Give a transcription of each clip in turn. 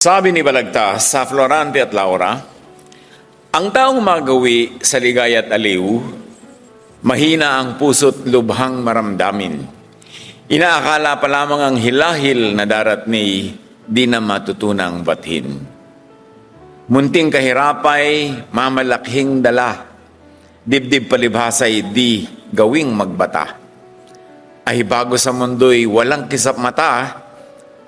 Sabi ni Balagtas sa Florante at Laura, ang taong magawi sa ligaya at aliw, mahina ang puso't lubhang maramdamin. Inaakala pa lamang ang hilahil na darat ni di na matutunang bathin. Munting kahirapay, mamalaking dala, dibdib palibhasay di gawing magbata. Ay bago sa mundo'y walang kisap mata,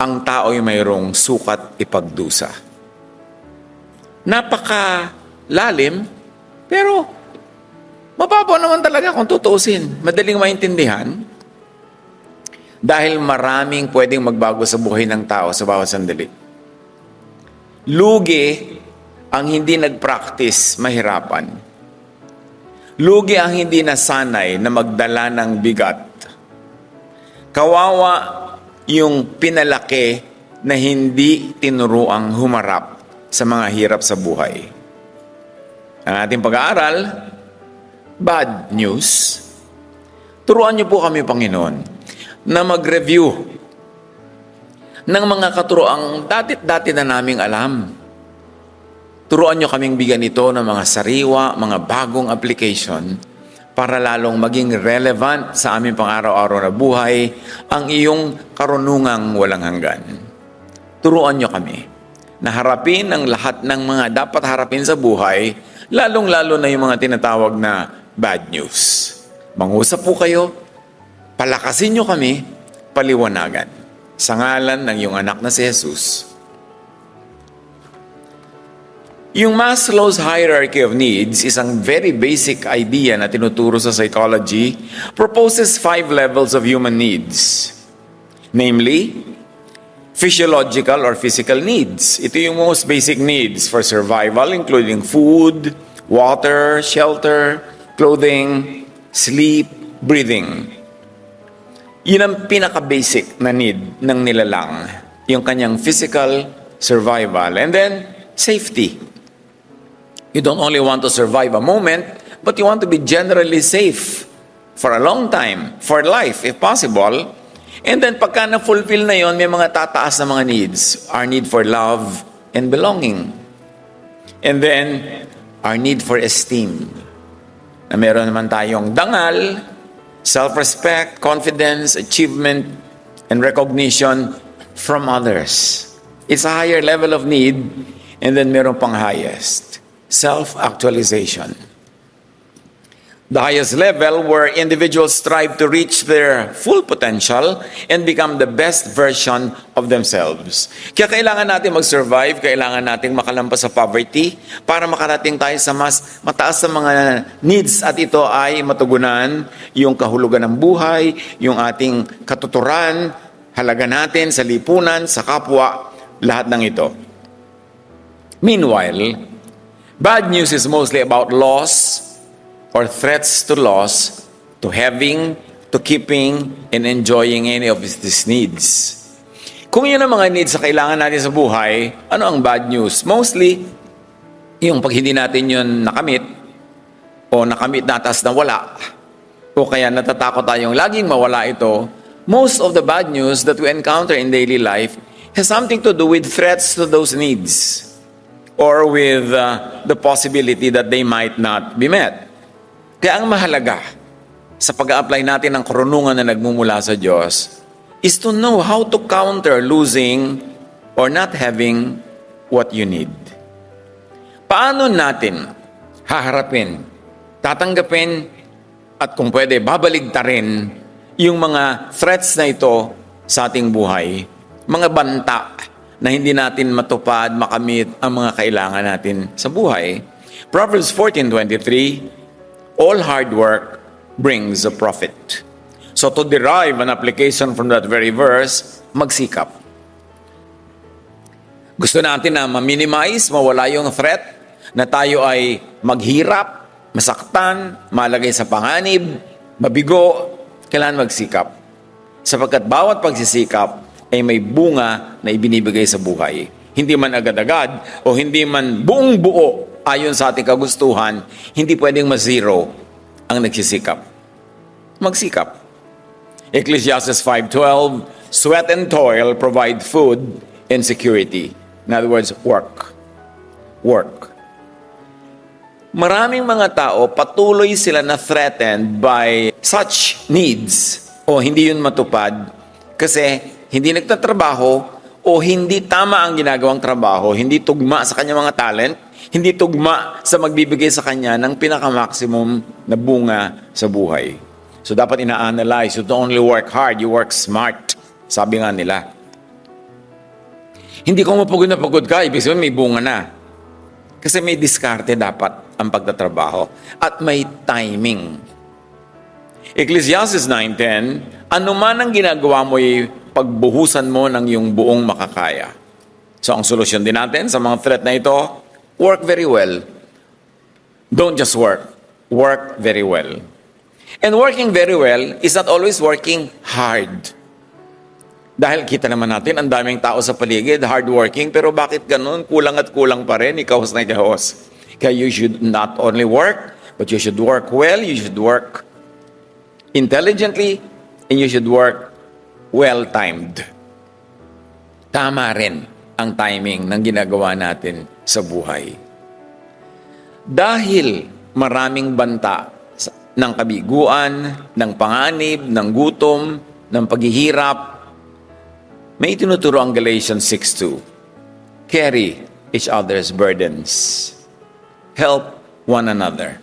ang tao'y mayroong sukat ipagdusa. Napaka-lalim, pero mababaw naman talaga kung tutuusin. Madaling maintindihan. Dahil maraming pwedeng magbago sa buhay ng tao sa bawat sandali. Lugi ang hindi nag-practice mahirapan. Lugi ang hindi nasanay na magdala ng bigat. Kawawa yung pinalaki na hindi tinuruang humarap sa mga hirap sa buhay. Ang ating pag-aaral, bad news. Turuan niyo po kami, Panginoon, na mag-review ng mga katuroang dati na naming alam. Turuan niyo kaming bigyan ito ng mga sariwa, mga bagong application para lalong maging relevant sa aming pang-araw-araw na buhay ang iyong karunungang walang hanggan. Turuan niyo kami na harapin ang lahat ng mga dapat harapin sa buhay, lalong-lalo na yung mga tinatawag na bad news. Mangusap po kayo, palakasin niyo kami, paliwanagan. Sa ngalan ng iyong anak na si Jesus. Yung Maslow's hierarchy of needs, isang very basic idea na tinuturo sa psychology, proposes 5 levels of human needs. Namely, physiological or physical needs. Ito yung most basic needs for survival, including food, water, shelter, clothing, sleep, breathing. Yun ang pinaka-basic na need ng nilalang, yung kanyang physical survival. And then, safety. You don't only want to survive a moment, but you want to be generally safe for a long time, for life if possible. And then pagka na-fulfill na yon, may mga tataas na mga needs. Our need for love and belonging. And then, our need for esteem. Na meron naman tayong dangal, self-respect, confidence, achievement, and recognition from others. It's a higher level of need, and then meron pang highest. Self-actualization. The highest level where individuals strive to reach their full potential and become the best version of themselves. Kaya kailangan natin mag-survive, kailangan natin makalampas sa poverty para makarating tayo sa mas mataas na mga needs at ito ay matugunan yung kahulugan ng buhay, yung ating katuturan, halaga natin sa lipunan, sa kapwa, lahat ng ito. Meanwhile, bad news is mostly about loss or threats to loss, to having, to keeping, and enjoying any of these needs. Kung yun ang mga needs na kailangan natin sa buhay, ano ang bad news? Mostly, yung pag hindi natin yun nakamit, o nakamit na tas nawala, o kaya natatakot tayong laging mawala ito, most of the bad news that we encounter in daily life has something to do with threats to those needs. Or with the possibility that they might not be met. Kaya ang mahalaga sa pag-a-apply natin ng karunungan na nagmumula sa Diyos is to know how to counter losing or not having what you need. Paano natin haharapin, tatanggapin, at kung pwede, babaligtarin yung mga threats na ito sa ating buhay, mga banta na hindi natin matupad, makamit ang mga kailangan natin sa buhay. Proverbs 14:23, all hard work brings a profit. So to derive an application from that very verse, magsikap. Gusto natin na ma-minimize, mawala yung threat, na tayo ay maghirap, masaktan, malagay sa panganib, mabigo, kailangan magsikap. Sapagkat bawat pagsisikap, ay may bunga na ibinibigay sa buhay. Hindi man agad-agad o hindi man buong buo ayon sa ating kagustuhan, hindi pwedeng ma-zero ang nagsisikap. Magsikap. Ecclesiastes 5:12, sweat and toil provide food and security. In other words, work. Work. Maraming mga tao, patuloy sila na threatened by such needs o hindi yun matupad kasi hindi nagtatrabaho o hindi tama ang ginagawang trabaho, hindi tugma sa kanyang mga talent, hindi tugma sa magbibigay sa kanya ng pinaka-maximum na bunga sa buhay. So dapat ina-analyze, you don't only work hard, you work smart. Sabi nga nila. Hindi ko mapagod na pagod ka, ibig sabihin may bunga na. Kasi may diskarte dapat ang pagtatrabaho. At may timing. Ecclesiastes 9:10, ano man ang ginagawa mo ay pagbuhusan mo ng iyong buong makakaya. So ang solusyon din natin sa mga threat na ito, work very well. Don't just work. Work very well. And working very well is not always working hard. Dahil kita naman natin, ang daming tao sa paligid, hardworking, pero bakit ganun? Kulang at kulang pa rin, ikaw na kahos. Kaya you should not only work, but you should work well, you should work intelligently, and you should work well-timed. Tama rin ang timing ng ginagawa natin sa buhay. Dahil maraming banta ng kabiguan, ng panganib, ng gutom, ng paghihirap, may tinuturo ang Galatians 6:2. Carry each other's burdens. Help one another.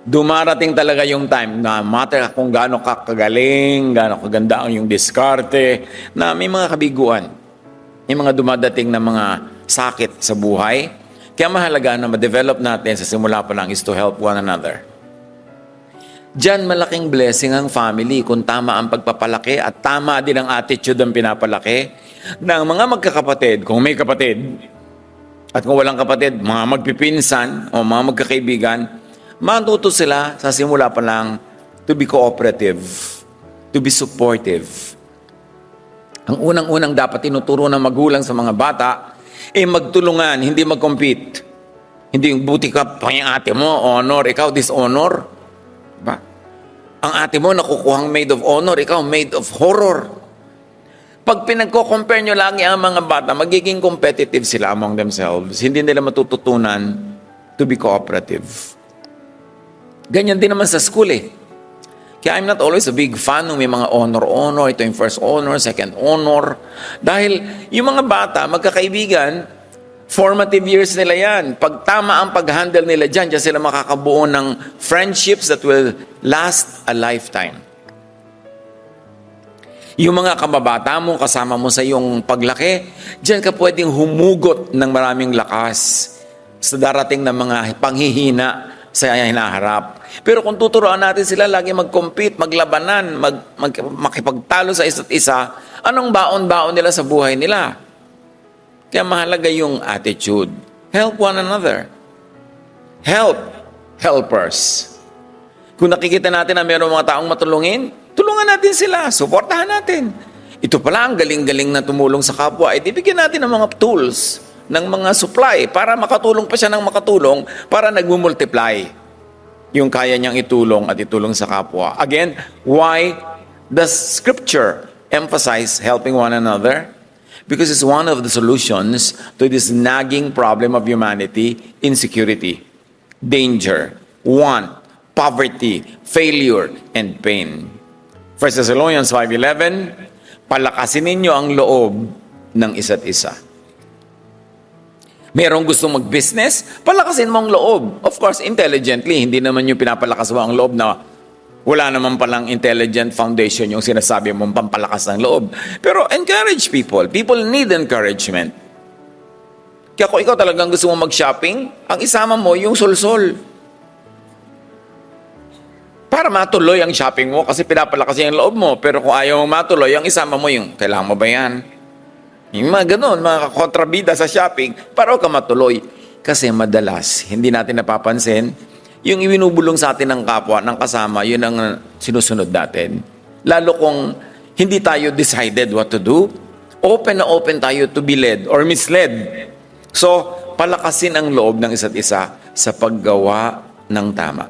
Dumarating talaga yung time na matter kung gaano ka kagaling, gaano kaganda ang yung diskarte, na may mga kabiguan, may mga dumadating na mga sakit sa buhay. Kaya mahalaga na ma-develop natin sa simula pa lang is to help one another. Diyan malaking blessing ang family kung tama ang pagpapalaki at tama din ang attitude ng pinapalaki ng mga magkakapatid, kung may kapatid, at kung walang kapatid, mga magpipinsan o mga magkakaibigan, matuto sila sa simula pa lang to be cooperative, to be supportive. Ang unang-unang dapat tinuturo ng magulang sa mga bata ay magtulungan, hindi mag-compete. Hindi yung buti ka, pang ate mo, honor, ikaw dishonor. Ba? Ang ate mo nakukuhang maid of honor, ikaw maid of horror. Pag pinagko-compare nyo lagi ang mga bata, magiging competitive sila among themselves. Hindi nila matututunan to be cooperative. Ganyan din naman sa school eh. Kaya I'm not always a big fan ng may mga honor. Ito yung first honor, second honor. Dahil yung mga bata, magkakaibigan, formative years nila yan. Pag tama ang pag-handle nila dyan sila makakabuo ng friendships that will last a lifetime. Yung mga kababata mo, kasama mo sa iyong paglaki, dyan ka pwedeng humugot ng maraming lakas sa darating na mga panghihina sa hinaharap. Pero kung tuturuan natin sila lagi mag-compete, maglabanan, makipagtalo sa isa't isa, anong baon-baon nila sa buhay nila? Kaya mahalaga yung attitude. Help one another. Help helpers. Kung nakikita natin na mayroong mga taong matulungin, tulungan natin sila, suportahan natin. Ito pala ang galing-galing na tumulong sa kapwa, bigyan natin ng mga tools, ng mga supply, para makatulong pa siya ng makatulong, para nagmumultiply yung kaya niyang itulong at itulong sa kapwa. Again, why does Scripture emphasize helping one another? Because it's one of the solutions to this nagging problem of humanity: insecurity, danger, want, poverty, failure, and pain. 1 Thessalonians 5:11, palakasin ninyo ang loob ng isa't isa. Merong gustong mag-business, palakasin mo ang loob. Of course, intelligently, hindi naman yung pinapalakas mo ang loob na wala naman palang intelligent foundation yung sinasabi mong pampalakas ng loob. Pero encourage people. People need encouragement. Kaya kung ikaw talagang gusto mo mag-shopping, ang isama mo yung solsol. Para matuloy ang shopping mo kasi pinapalakas yung loob mo. Pero kung ayaw mo matuloy, ang isama mo yung, kailangan mo ba yan? Yung mga ganun, mga kontrabida sa shopping, para ka matuloy. Kasi madalas, hindi natin napapansin, yung ibinubulong sa atin ng kapwa, ng kasama, yun ang sinusunod natin. Lalo kung hindi tayo decided what to do, open na open tayo to be led or misled. So, palakasin ang loob ng isa't isa sa paggawa ng tama.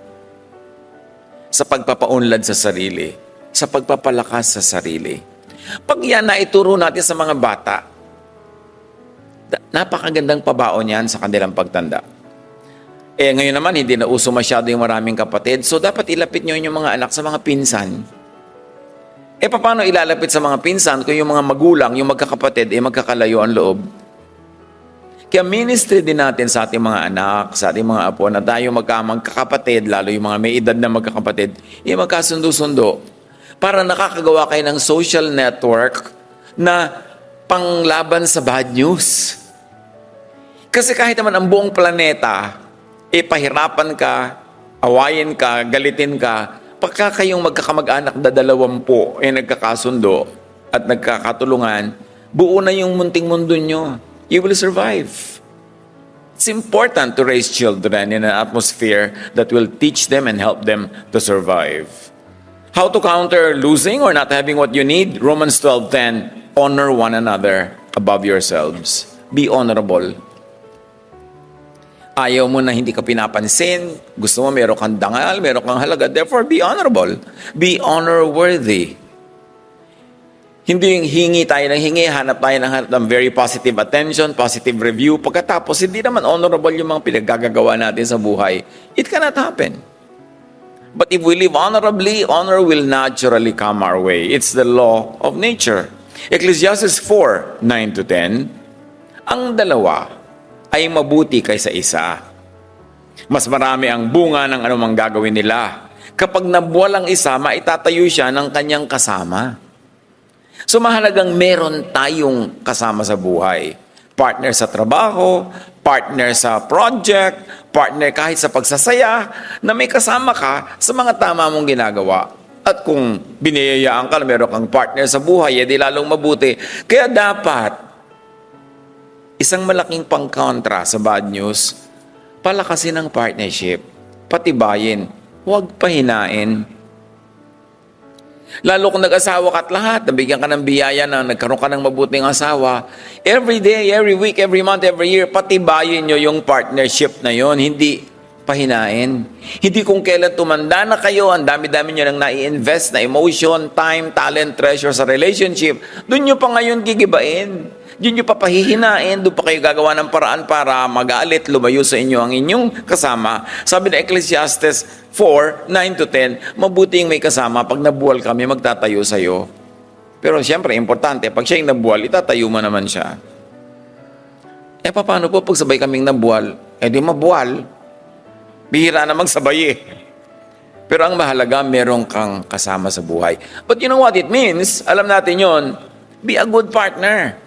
Sa pagpapaunlad sa sarili, sa pagpapalakas sa sarili. Pag yan na ituro natin sa mga bata, Napakagandang pabaon yan sa kanilang pagtanda. Ngayon naman, hindi na uso masyado yung maraming kapatid, so dapat ilapit nyo yung mga anak sa mga pinsan. Paano ilalapit sa mga pinsan kung yung mga magulang, yung magkakapatid, magkakalayo ang loob? Kaya ministry din natin sa ating mga anak, sa ating mga apo, na tayo magkakapatid, lalo yung mga may edad na magkakapatid, magkasundo-sundo, para nakakagawa kayo ng social network na panglaban sa bad news. Kasi kahit naman ang buong planeta, pahirapan ka, awayin ka, galitin ka, pagka kayong magkakamag-anak na 20 nagkakasundo at nagkakatulungan, buo na yung munting mundo nyo. You will survive. It's important to raise children in an atmosphere that will teach them and help them to survive. How to counter losing or not having what you need? Romans 12:10, honor one another above yourselves. Be honorable. Ayaw mo na hindi ka pinapansin. Gusto mo meron kang dangal, meron kang halaga. Therefore, be honorable. Be honor-worthy. Hindi yung hingi tayo ng hingi, hanap tayo ng very positive attention, positive review. Pagkatapos, hindi naman honorable yung mga pinaggagawa natin sa buhay. It cannot happen. But if we live honorably, honor will naturally come our way. It's the law of nature. Ecclesiastes 4:9-10, ang dalawa ay mabuti kaysa isa. Mas marami ang bunga ng anumang gagawin nila. Kapag nabuwal ang isa, maitatayo siya ng kanyang kasama. So mahalagang meron tayong kasama sa buhay. Partner sa trabaho, partner sa project, partner kahit sa pagsasaya, na may kasama ka sa mga tama mong ginagawa. At kung biniyayaan ka, meron kang partner sa buhay, edi lalong mabuti. Kaya dapat, isang malaking pangkontra sa bad news, palakasin ang partnership, patibayin, huwag pahinain. Lalo kung nag-asawa ka at lahat, nabigyan ka ng biyaya na nagkaroon ka ng mabuting asawa, every day, every week, every month, every year, patibayin nyo yung partnership na yon, hindi pahinain. Hindi kung kailan tumanda na kayo, ang dami-dami nyo nang nai-invest na emotion, time, talent, treasure sa relationship, doon nyo pa ngayon gigibain. Doon nyo pa pahihinain, doon pa kayo gagawa ng paraan para magalit, lumayo sa inyo ang inyong kasama. Sabi na Ecclesiastes 4:9-10, mabuti yung may kasama, pag nabuwal kami, magtatayo sa'yo. Pero siyempre, importante, pag siya yung nabuwal, itatayo mo naman siya. Paano po pag sabay kaming nabuwal? Di mabuwal. Bihira na magsabay Pero ang mahalaga, meron kang kasama sa buhay. But you know what it means? Alam natin yon. Be a good partner.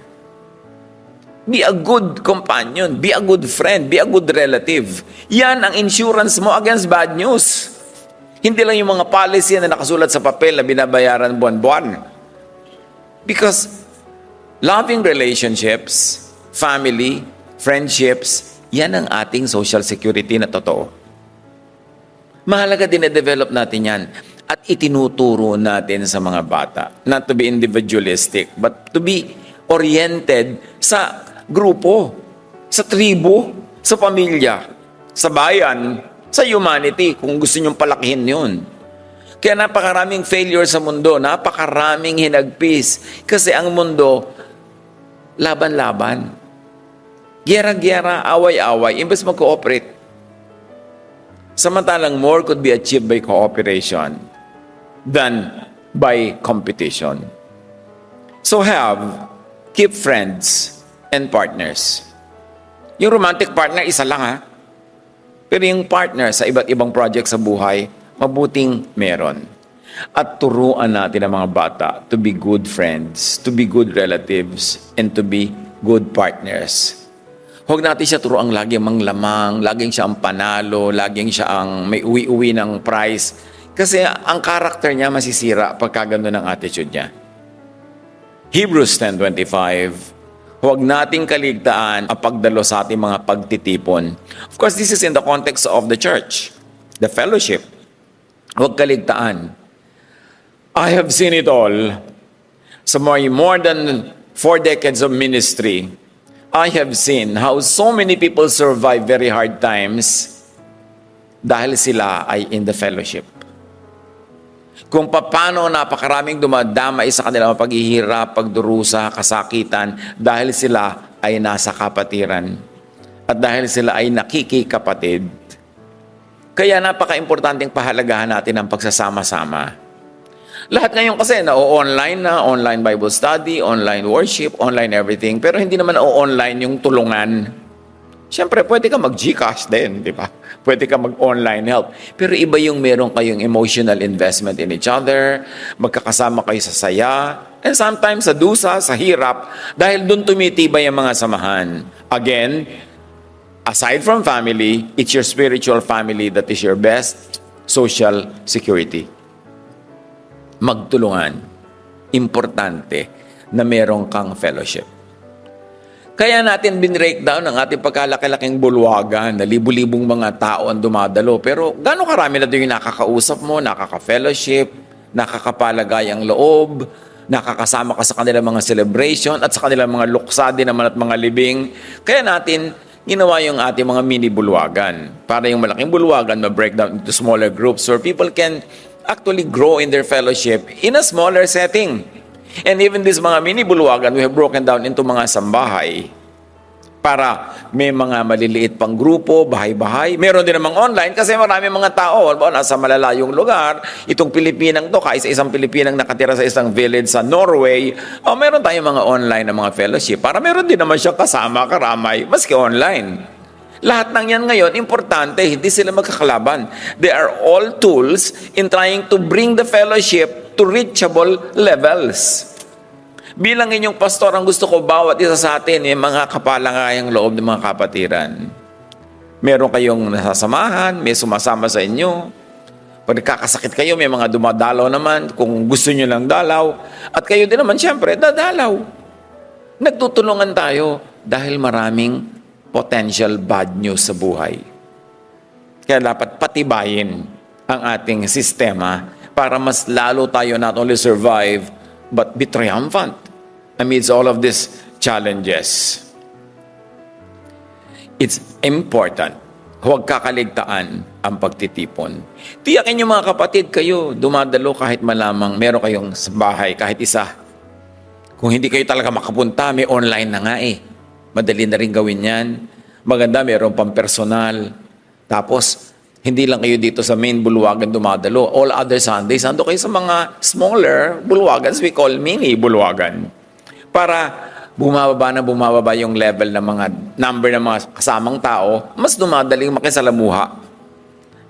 Be a good companion. Be a good friend. Be a good relative. Yan ang insurance mo against bad news. Hindi lang yung mga policy na nakasulat sa papel na binabayaran buwan-buwan. Because loving relationships, family, friendships, yan ang ating social security na totoo. Mahalaga din na-develop natin yan at itinuturo natin sa mga bata. Not to be individualistic, but to be oriented sa grupo, sa tribo, sa pamilya, sa bayan, sa humanity, kung gusto nyong palakihin yun. Kaya napakaraming failure sa mundo, napakaraming hinagpis, kasi ang mundo, laban-laban. Gera-gera, away-away, imbes mag-cooperate. Samantalang more could be achieved by cooperation than by competition. So keep friends and partners. Yung romantic partner, isa lang Pero yung partner sa iba't ibang project sa buhay, mabuting meron. At turuan natin ang mga bata to be good friends, to be good relatives, and to be good partners. Huwag natin siya turuang laging manglamang, laging siya ang panalo, laging siya ang may uwi-uwi ng prize. Kasi ang karakter niya masisira pagka gano'n ang attitude niya. Hebrews 10:25, huwag nating kaligtaan ang pagdalo sa ating mga pagtitipon. Of course, this is in the context of the church, the fellowship. Huwag kaligtaan. I have seen it all. Sa more than 4 decades of ministry, I have seen how so many people survive very hard times dahil sila ay in the fellowship. Kung paano napakaraming dumadamay sa kanilang paghihirap, pagdurusa, kasakitan, dahil sila ay nasa kapatiran. At dahil sila ay nakikikapatid, kaya napaka-importanteng pahalagahan natin ang pagsasama-sama. Lahat ngayon kasi na-online na, online Bible study, online worship, online everything, pero hindi naman online yung tulungan. Siyempre, pwede ka mag-Gcash din, di ba? Pwede ka mag-online help. Pero iba yung meron kayong emotional investment in each other, magkakasama kayo sa saya, and sometimes sa dusa, sa hirap, dahil doon tumitibay ang mga samahan. Again, aside from family, it's your spiritual family that is your best social security. Magtulungan. Importante na meron kang fellowship. Kaya natin binreakdown ang ating pagkalaki-laking bulwagan na libu-libong mga tao ang dumadalo. Pero gano'ng karami na doon yung nakakausap mo, nakaka-fellowship, nakakapalagay ang loob, nakakasama ka sa kanilang mga celebration at sa kanilang mga luksa din naman at mga libing. Kaya natin ginawa yung ating mga mini bulwagan. Para yung malaking bulwagan ma-breakdown into smaller groups where people can actually grow in their fellowship in a smaller setting. And even this mga mini bulwagan, we have broken down into mga sambahay para may mga maliliit pang grupo, bahay-bahay. Meron din namang online kasi marami mga tao. Nasa malalayong lugar, itong Pilipinang to, kaisa-isang Pilipinang nakatira sa isang village sa Norway, meron tayong mga online na mga fellowship para meron din naman siya kasama, karamay, maski online. Lahat ng yan ngayon, importante, hindi sila magkakalaban. They are all tools in trying to bring the fellowship to reachable levels. Bilang inyong pastor, ang gusto ko bawat isa sa atin, yung mga kapalangayang loob ng mga kapatiran. Meron kayong nasasamahan, may sumasama sa inyo. Pag nagkakasakit kayo, may mga dumadalaw naman, kung gusto nyo lang dalaw. At kayo din naman, syempre, dadalaw. Nagtutulungan tayo dahil maraming potential bad news sa buhay. Kaya dapat patibayin ang ating sistema para mas lalo tayo not only survive, but be triumphant amidst all of these challenges. It's important. Huwag kakaligtaan ang pagtitipon. Tiyakin niyo mga kapatid, kayo dumadalo kahit malamang meron kayong sa bahay, kahit isa. Kung hindi kayo talaga makapunta, may online na nga eh. Madali na rin gawin yan. Maganda, meron pang personal. Tapos, hindi lang kayo dito sa main bulwagan dumadalo. All other Sundays, ando kayo sa mga smaller bulwagans we call mini bulwagan. Para bumababa yung level ng mga number ng mga kasamang tao, mas dumadaling makisalamuha.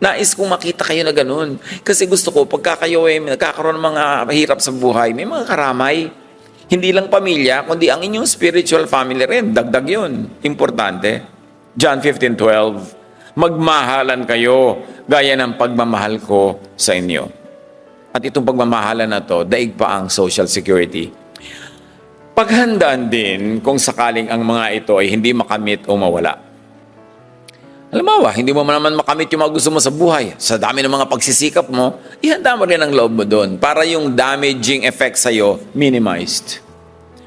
Nais kong makita kayo na ganun. Kasi gusto ko, pagka kayo nagkakaroon ng mga hirap sa buhay, may mga karamay. Hindi lang pamilya, kundi ang inyong spiritual family rin. Dagdag yun. Importante. John 15:12. Magmahalan kayo gaya ng pagmamahal ko sa inyo. At itong pagmamahalan na to, daig pa ang social security. Paghandaan din kung sakaling ang mga ito ay hindi makamit o mawala. Halimbawa, hindi mo naman makamit yung mga gusto mo sa buhay. Sa dami ng mga pagsisikap mo, ihanda mo rin ang loob mo doon para yung damaging effect sa'yo minimized.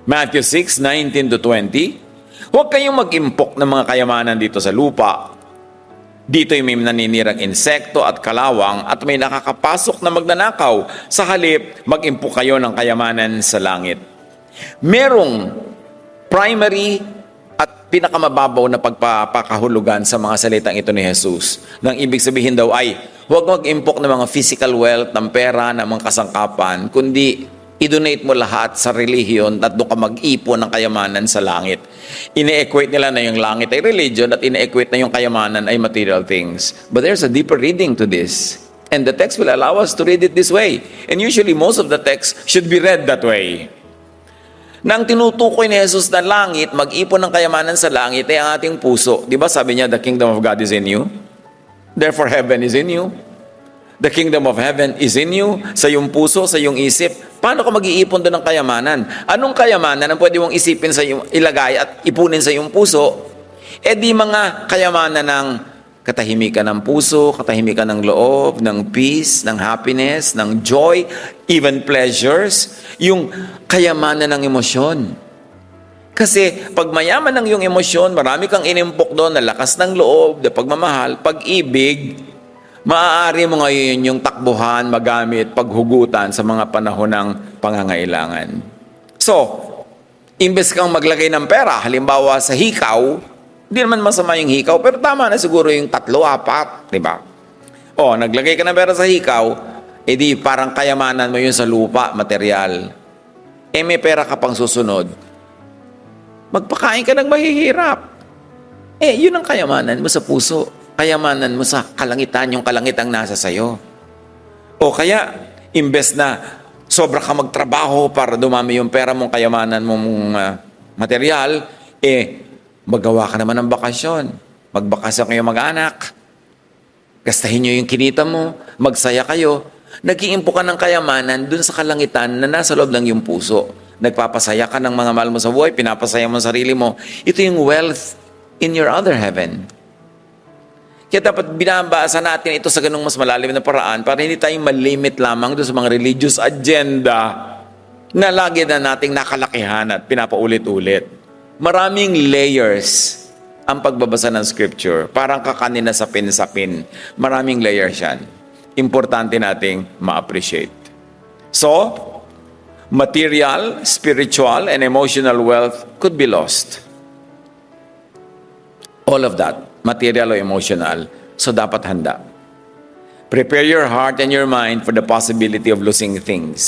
Matthew 6:19-20. Huwag kayong mag-impok ng mga kayamanan dito sa lupa. Dito'y may naninirang insekto at kalawang at may nakakapasok na magnanakaw. Sa halip, mag-impok kayo ng kayamanan sa langit. Merong primary at pinakamababaw na pagpapakahulugan sa mga salitang ito ni Jesus. Nang ibig sabihin daw ay, huwag mag-impok ng mga physical wealth, ng pera, ng mga kasangkapan, kundi i-donate mo lahat sa relihiyon at doon ka mag-ipon ng kayamanan sa langit. Ine-equate nila na yung langit ay religion at ine-equate na yung kayamanan ay material things. But there's a deeper reading to this. And the text will allow us to read it this way. And usually most of the text should be read that way. Nang tinutukoy ni Jesus na langit, mag-ipon ng kayamanan sa langit ay ang ating puso. Di ba sabi niya, the kingdom of God is in you? Therefore heaven is in you. The kingdom of heaven is in you, sa iyong puso, sa iyong isip. Paano ka mag-iipon doon ng kayamanan? Anong kayamanan ang pwede mong isipin sa iyong, ilagay at ipunin sa iyong puso? E di mga kayamanan ng katahimikan ng puso, katahimikan ng loob, ng peace, ng happiness, ng joy, even pleasures, yung kayamanan ng emosyon. Kasi pag mayaman ng iyong emosyon, marami kang inimpok doon na lakas ng loob, na pagmamahal, pag-ibig, maaari mo ngayon yung takbuhan, magamit, paghugutan sa mga panahon ng pangangailangan. So, Imbes kang maglagay ng pera, halimbawa sa hikaw, hindi naman masama yung hikaw, pero tama na siguro yung 3, 4, di ba? O, naglagay ka ng pera sa hikaw, edi parang kayamanan mo yun sa lupa, material. May pera ka pang susunod. Magpakain ka ng mahihirap. Yun ang kayamanan mo sa puso. Kayamanan mo sa kalangitan, yung kalangitang nasa sayo. O kaya, imbes na sobra ka magtrabaho para dumami yung pera mong kayamanan mong material, magawa ka naman ng bakasyon. Magbakasyon kayo mag-anak. Gastahin nyo yung kinita mo. Magsaya kayo. Nag-iimpo ka ng kayamanan dun sa kalangitan na nasa loob ng iyong puso. Nagpapasaya ka ng mga mahal mo sa buhay. Pinapasaya mo ang sarili mo. Ito yung wealth in your other heaven. Kaya dapat binabasa natin ito sa ganung mas malalim na paraan para hindi tayo malimit lamang doon sa mga religious agenda na lagi na nating nakalakihan at pinapaulit-ulit. Maraming layers ang pagbabasa ng scripture. Parang kakanin na sapin-sapin. Maraming layers yan. Importante nating ma-appreciate. So, material, spiritual, and emotional wealth could be lost. All of that. Material o emotional. So, dapat handa. Prepare your heart and your mind for the possibility of losing things.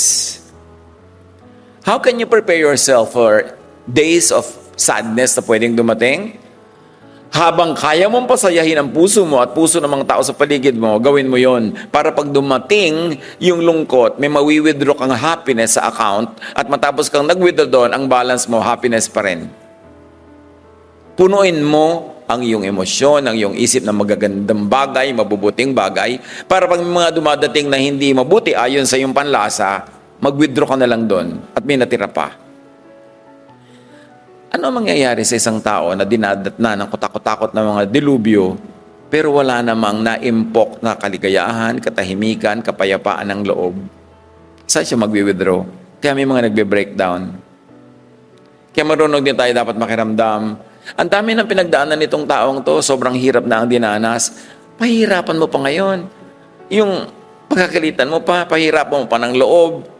How can you prepare yourself for days of sadness na pwedeng dumating? Habang kaya mong pasayahin ang puso mo at puso ng mga tao sa paligid mo, gawin mo yon para pag dumating yung lungkot, may mawi-withdraw kang happiness sa account at matapos kang nag-withdraw doon, ang balance mo, happiness pa rin. Punuin mo ang iyong emosyon, ang iyong isip na magagandang bagay, mabubuting bagay, para pag mga dumadating na hindi mabuti ayon sa iyong panlasa, mag-withdraw ka na lang doon at may natira pa. Ano ang mangyayari sa isang tao na dinadatna ng kutakot-takot na mga dilubyo, pero wala namang naimpok na kaligayahan, katahimikan, kapayapaan ng loob? Saan siya mag-withdraw? Kaya may mga nagbe-breakdown. Kaya marunong din tayo dapat makiramdam. Ang dami ng pinagdaanan nitong taong to, sobrang hirap na ang dinanas. Pahirapan mo pa ngayon. Yung pagkakalitan mo pa, pahirapan mo pa ng loob.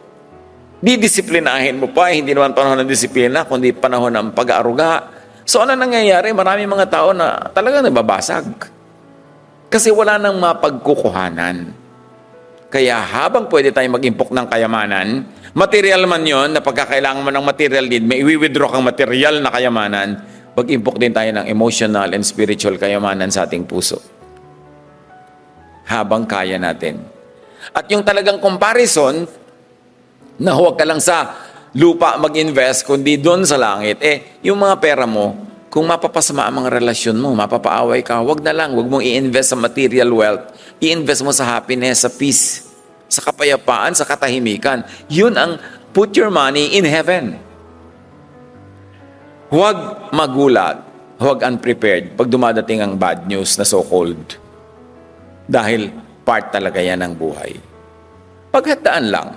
Didisiplinahin mo pa, hindi naman panahon ng disiplina, kundi panahon ng pag-aaruga. So ano nangyayari? Maraming mga tao na talagang nababasag. Kasi wala nang mapagkukuhanan. Kaya habang pwede tayong mag-impok ng kayamanan, material man yon na pagkakailangan mo ng material need, may i-withdraw kang material na kayamanan, mag-impok din tayo ng emotional and spiritual kayamanan sa ating puso. Habang kaya natin. At yung talagang comparison, na huwag ka lang sa lupa mag-invest, kundi doon sa langit, yung mga pera mo, kung mapapasama ang mga relasyon mo, mapapaaway ka, huwag na lang, huwag mong i-invest sa material wealth, i-invest mo sa happiness, sa peace, sa kapayapaan, sa katahimikan. Yun ang put your money in heaven. Huwag magulat, huwag unprepared pag dumadating ang bad news na so-called. Dahil part talaga yan ng buhay. Paghandaan lang.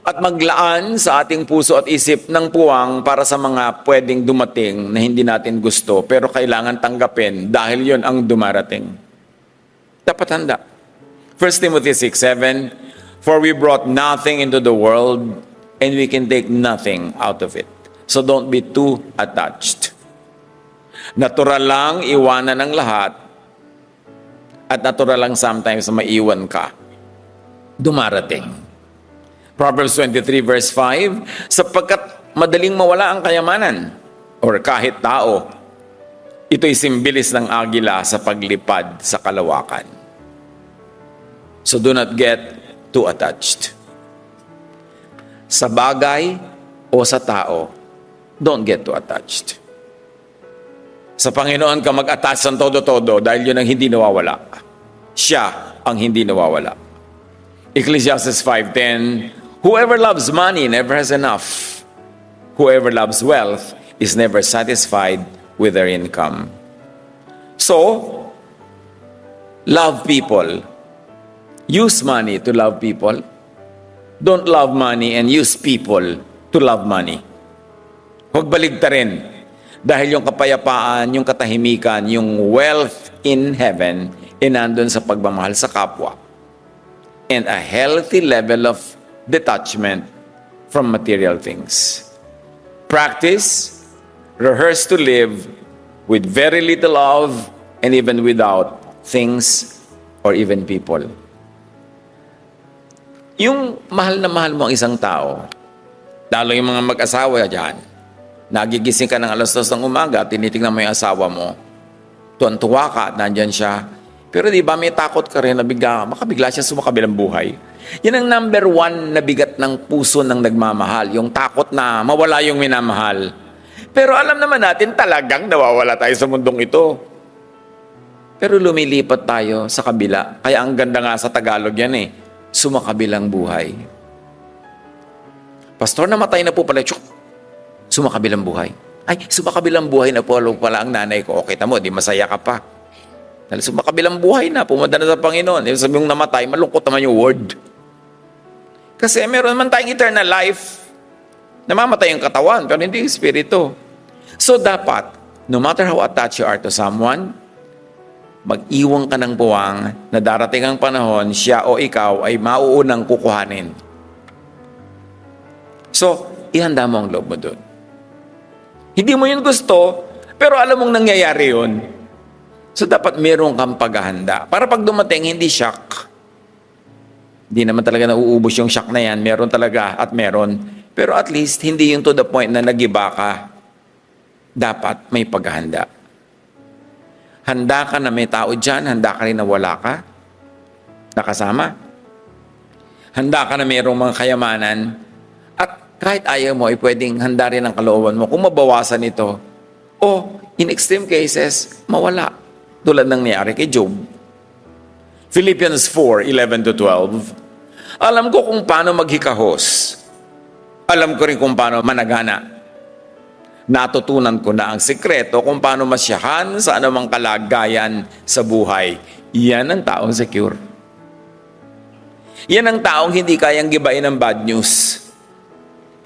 At maglaan sa ating puso at isip ng puwang para sa mga pwedeng dumating na hindi natin gusto pero kailangan tanggapin dahil yon ang dumarating. Dapat handa. 1 Timothy 6:7, "For we brought nothing into the world and we can take nothing out of it. So don't be too attached." Natural lang iwanan ng lahat at natural lang sometimes na maiwan ka. Dumarating. Proverbs 23 verse 5, "Sapagkat madaling mawala ang kayamanan or kahit tao, ito'y simbilis ng agila sa paglipad sa kalawakan." So do not get too attached. Sa bagay o sa tao, don't get too attached. Sa Panginoon ka mag-attach ng todo-todo dahil yun ang hindi nawawala. Siya ang hindi nawawala. Ecclesiastes 5:10, "Whoever loves money never has enough. Whoever loves wealth is never satisfied with their income." So, love people. Use money to love people. Don't love money and use people to love money. Huwag baligtarin. Dahil yung kapayapaan, yung katahimikan, yung wealth in heaven, nandun sa pagmamahal sa kapwa. And a healthy level of detachment from material things. Practice, rehearse to live with very little of and even without things or even people. Yung mahal na mahal mo ang isang tao, lalo yung mga mag-asawa dyan, nagigising ka ng alas 2 ng umaga, tinitingnan mo yung asawa mo, tuwan-tuwa ka, nandyan siya. Pero di ba may takot ka rin na makabigla siya sumakabilang buhay. Yan ang number 1 na bigat ng puso ng nagmamahal, yung takot na mawala yung minamahal. Pero alam naman natin talagang nawawala tayo sa mundong ito. Pero lumilipat tayo sa kabila. Kaya ang ganda nga sa Tagalog yan sumakabilang buhay. Pastor, namatay na po pala. Sumakabilang buhay. Ay, sumakabilang buhay na po pala ang nanay ko. Okay, tamo, di masaya ka pa. Dahil sumakabilang buhay na, pumunta na sa Panginoon. Sabi mong namatay, malungkot naman yung word. Kasi meron naman tayong eternal life. Namamatay yung katawan, pero hindi yung spirito. So dapat, no matter how attached you are to someone, mag-iwang ka ng buwang na darating ang panahon, siya o ikaw ay mauunang kukuhanin. So, ihanda mo ang loob mo doon. Hindi mo yun gusto, pero alam mong nangyayari yun. So, dapat meron kang paghahanda. Para pag dumating, hindi shock. Hindi naman talaga nauubos yung shock na yan. Meron talaga at meron. Pero at least, hindi yung to the point na nagiba ka. Dapat may paghahanda. Handa ka na may tao dyan, handa ka rin na wala ka, nakasama. Handa ka na mayroong mga kayamanan, at kahit ayaw mo, ay pwedeng handa rin ang kalooban mo kung mabawasan ito. O, in extreme cases, mawala. Tulad ng nangyari kay Job. Philippians 4:11-12. Alam ko kung paano maghikahos. Alam ko rin kung paano managana. Natutunan ko na ang sikreto kung paano masyahan sa anumang kalagayan sa buhay. Yan ang taong secure. Yan ang taong hindi kayang gibain ng bad news.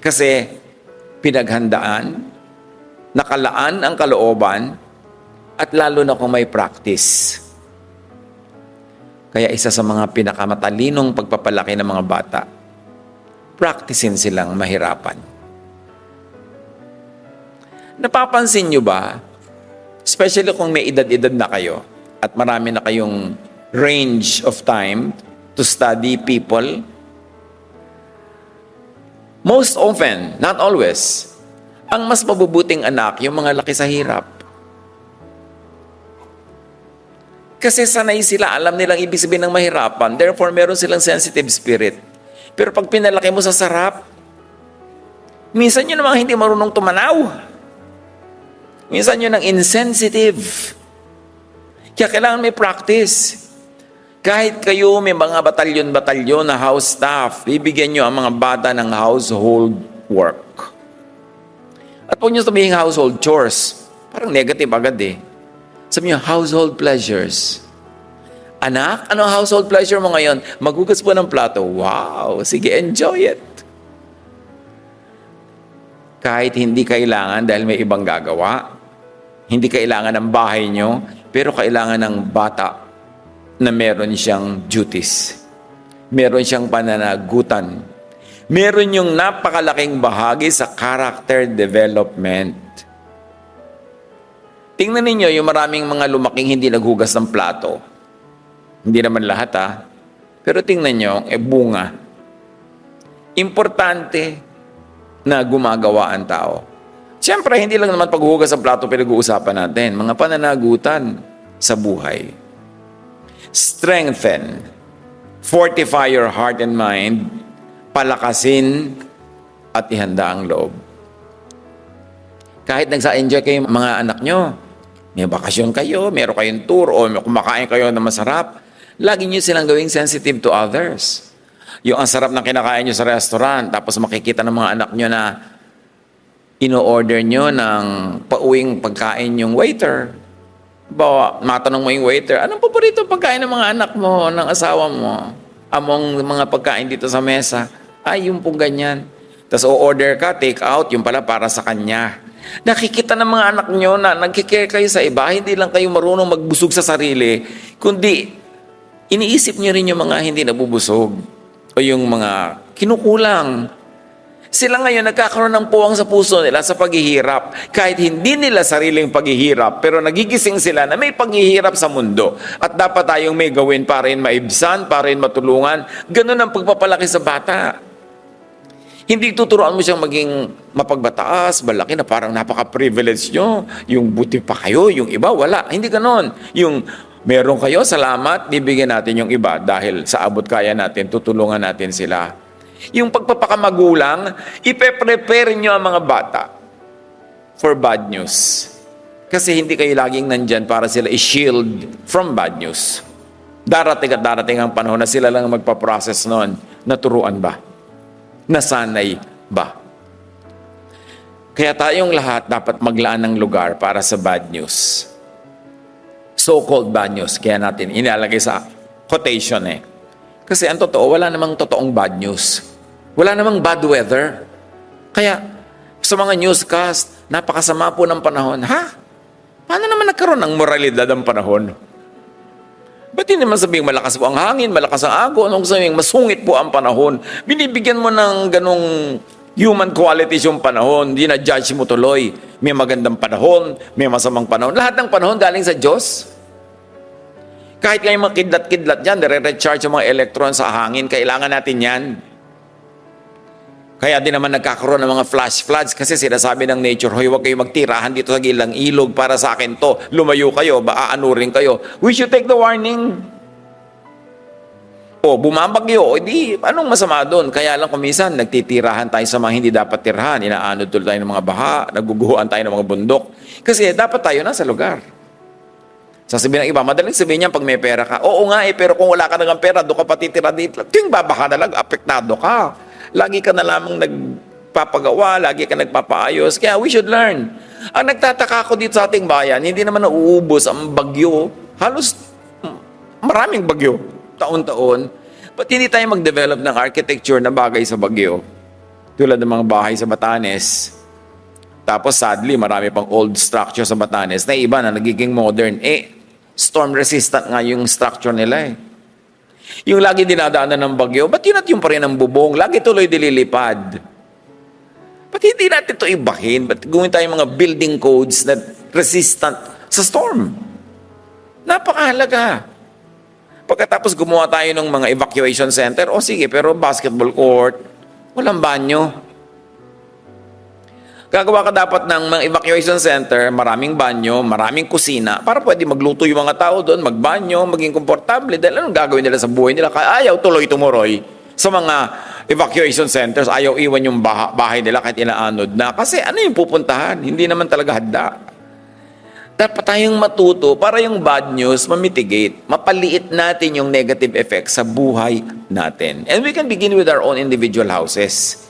Kasi pinaghandaan, nakalaan ang kalooban, at lalo na kung may practice. Kaya isa sa mga pinakamatalinong pagpapalaki ng mga bata, practicein silang mahirapan. Napapansin nyo ba, especially kung may edad-edad na kayo at marami na kayong range of time to study people, most often, not always, ang mas mabubuting anak, yung mga laki sa hirap. Kasi sanay sila, alam nilang ibig sabihin ng mahirapan, therefore meron silang sensitive spirit. Pero pag pinalaki mo sa sarap, minsan yun namang hindi marunong tumanaw. Minsan yun ang insensitive. Kaya kailangan may practice. Kahit kayo may mga batalyon-batalyon na house staff, bibigyan nyo ang mga bata ng household work. At huwag nyo sabihin household chores. Parang negative agad Sabi nyo, household pleasures. Anak, ano household pleasure mo ngayon? Maghugas po ng plato. Wow, sige, enjoy it. Kahit hindi kailangan dahil may ibang gagawa. Hindi kailangan ng bahay nyo, pero kailangan ng bata na meron siyang duties. Meron siyang pananagutan. Meron yung napakalaking bahagi sa character development. Tingnan ninyo yung maraming mga lumaking hindi naghugas ng plato. Hindi naman lahat Pero tingnan nyo, bunga. Importante na gumagawa ang tao. Siyempre, hindi lang naman paghuhugas ng plato pinag-uusapan natin. Mga pananagutan sa buhay. Strengthen. Fortify your heart and mind. Palakasin at ihanda ang loob. Kahit nagsa-enjoy kayo mga anak nyo, may bakasyon kayo, meron kayong tour, o kumakain kayo na masarap, lagi nyo silang gawing sensitive to others. Yung ang sarap ng kinakain nyo sa restaurant, tapos makikita ng mga anak nyo na ino-order nyo ng pauwing pagkain yung waiter. Bawa, matanong mo yung waiter, anong paborito pagkain ng mga anak mo, ng asawa mo? Among mga pagkain dito sa mesa, ay yung pong ganyan. Tapos o-order ka, take out, yung pala para sa kanya. Nakikita ng mga anak nyo na nagkikare kayo sa iba, hindi lang kayo marunong magbusog sa sarili, kundi iniisip nyo rin yung mga hindi nabubusog o yung mga kinukulang. Sila ngayon nagkakaroon ng puwang sa puso nila sa paghihirap. Kahit hindi nila sariling paghihirap, pero nagigising sila na may paghihirap sa mundo. At dapat tayong may gawin para rin maibsan, para rin matulungan. Ganun ang pagpapalaki sa bata. Hindi tuturuan mo siyang maging mapagbataas, malaki na parang napaka-privilege nyo. Yung buti pa kayo, yung iba, wala. Hindi ganon. Yung meron kayo, salamat, bibigyan natin yung iba dahil sa abot kaya natin, tutulungan natin sila. Yung pagpapakamagulang, ipe-prepare nyo ang mga bata for bad news. Kasi hindi kayo laging nandyan para sila i-shield from bad news. Darating at darating ang panahon na sila lang magpa-process noon. Naturuan ba? Nasanay ba? Kaya tayong lahat dapat maglaan ng lugar para sa bad news. So-called bad news. Kaya natin inalagay sa quotation eh. Kasi ang totoo, wala namang totoong bad news. Wala namang bad weather. Kaya, sa mga newscast, napakasama po ng panahon. Ha? Paano naman nagkaroon ng moralidad ang panahon? Ba't hindi naman sabihing malakas po ang hangin, malakas ang agos, anong sabihing masungit po ang panahon? Binibigyan mo ng ganong human qualities yung panahon, hindi na-judge mo tuloy. May magandang panahon, may masamang panahon. Lahat ng panahon galing sa Diyos. Kahit kayo makidlat-kidlat dyan, nire-recharge yung mga electrons sa hangin, kailangan natin yan. Kaya din naman nagkakaroon ng mga flash floods kasi sinasabi ng nature, hoy, huwag kayo magtirahan dito sa gilang ilog para sa akin to. Lumayo kayo, aaanurin kayo. We should take the warning. O, bumabagyo, o di, anong masama doon? Kaya lang kumisan, nagtitirahan tayo sa mga hindi dapat tirahan. Inaanod tuloy tayo ng mga baha, naguguhuan tayo ng mga bundok. Kasi dapat tayo nasa lugar. Sasabihin ng iba, madaling sabihin niya pag may pera ka. Oo nga pero kung wala ka ng pera, doon ka patitira dito. Ting babaka na lang, apektado ka. Lagi ka na lamang nagpapagawa, lagi ka nagpapaayos. Kaya we should learn. Ang nagtataka ko dito sa ating bayan, hindi naman nauubos ang bagyo. Halos maraming bagyo, taon-taon. Ba't hindi tayo mag-develop ng architecture na bagay sa bagyo? Tulad ng mga bahay sa Batanes. Tapos sadly, marami pang old structure sa Batanes na iba na nagiging modern. Storm resistant nga yung structure nila eh. Yung lagi dinadaanan ng bagyo, ba't yun at yung pa rin ang bubong? Lagi tuloy dililipad. Ba't hindi natin ito ibahin? Ba't gawin tayo mga building codes na resistant sa storm? Napakahalaga. Pagkatapos gumawa tayo ng mga evacuation center, sige, pero basketball court, walang banyo. Gagawa ka dapat ng mga evacuation center, maraming banyo, maraming kusina, para pwede magluto yung mga tao doon, magbanyo, maging komportable. Dahil anong gagawin nila sa buhay nila? Kaya ayaw tuloy tumuroy sa mga evacuation centers, ayaw iwan yung bahay nila kahit inaanod na. Kasi ano yung pupuntahan? Hindi naman talaga handa. Dapat tayong matuto para yung bad news mamitigate, mapaliit natin yung negative effects sa buhay natin. And we can begin with our own individual houses.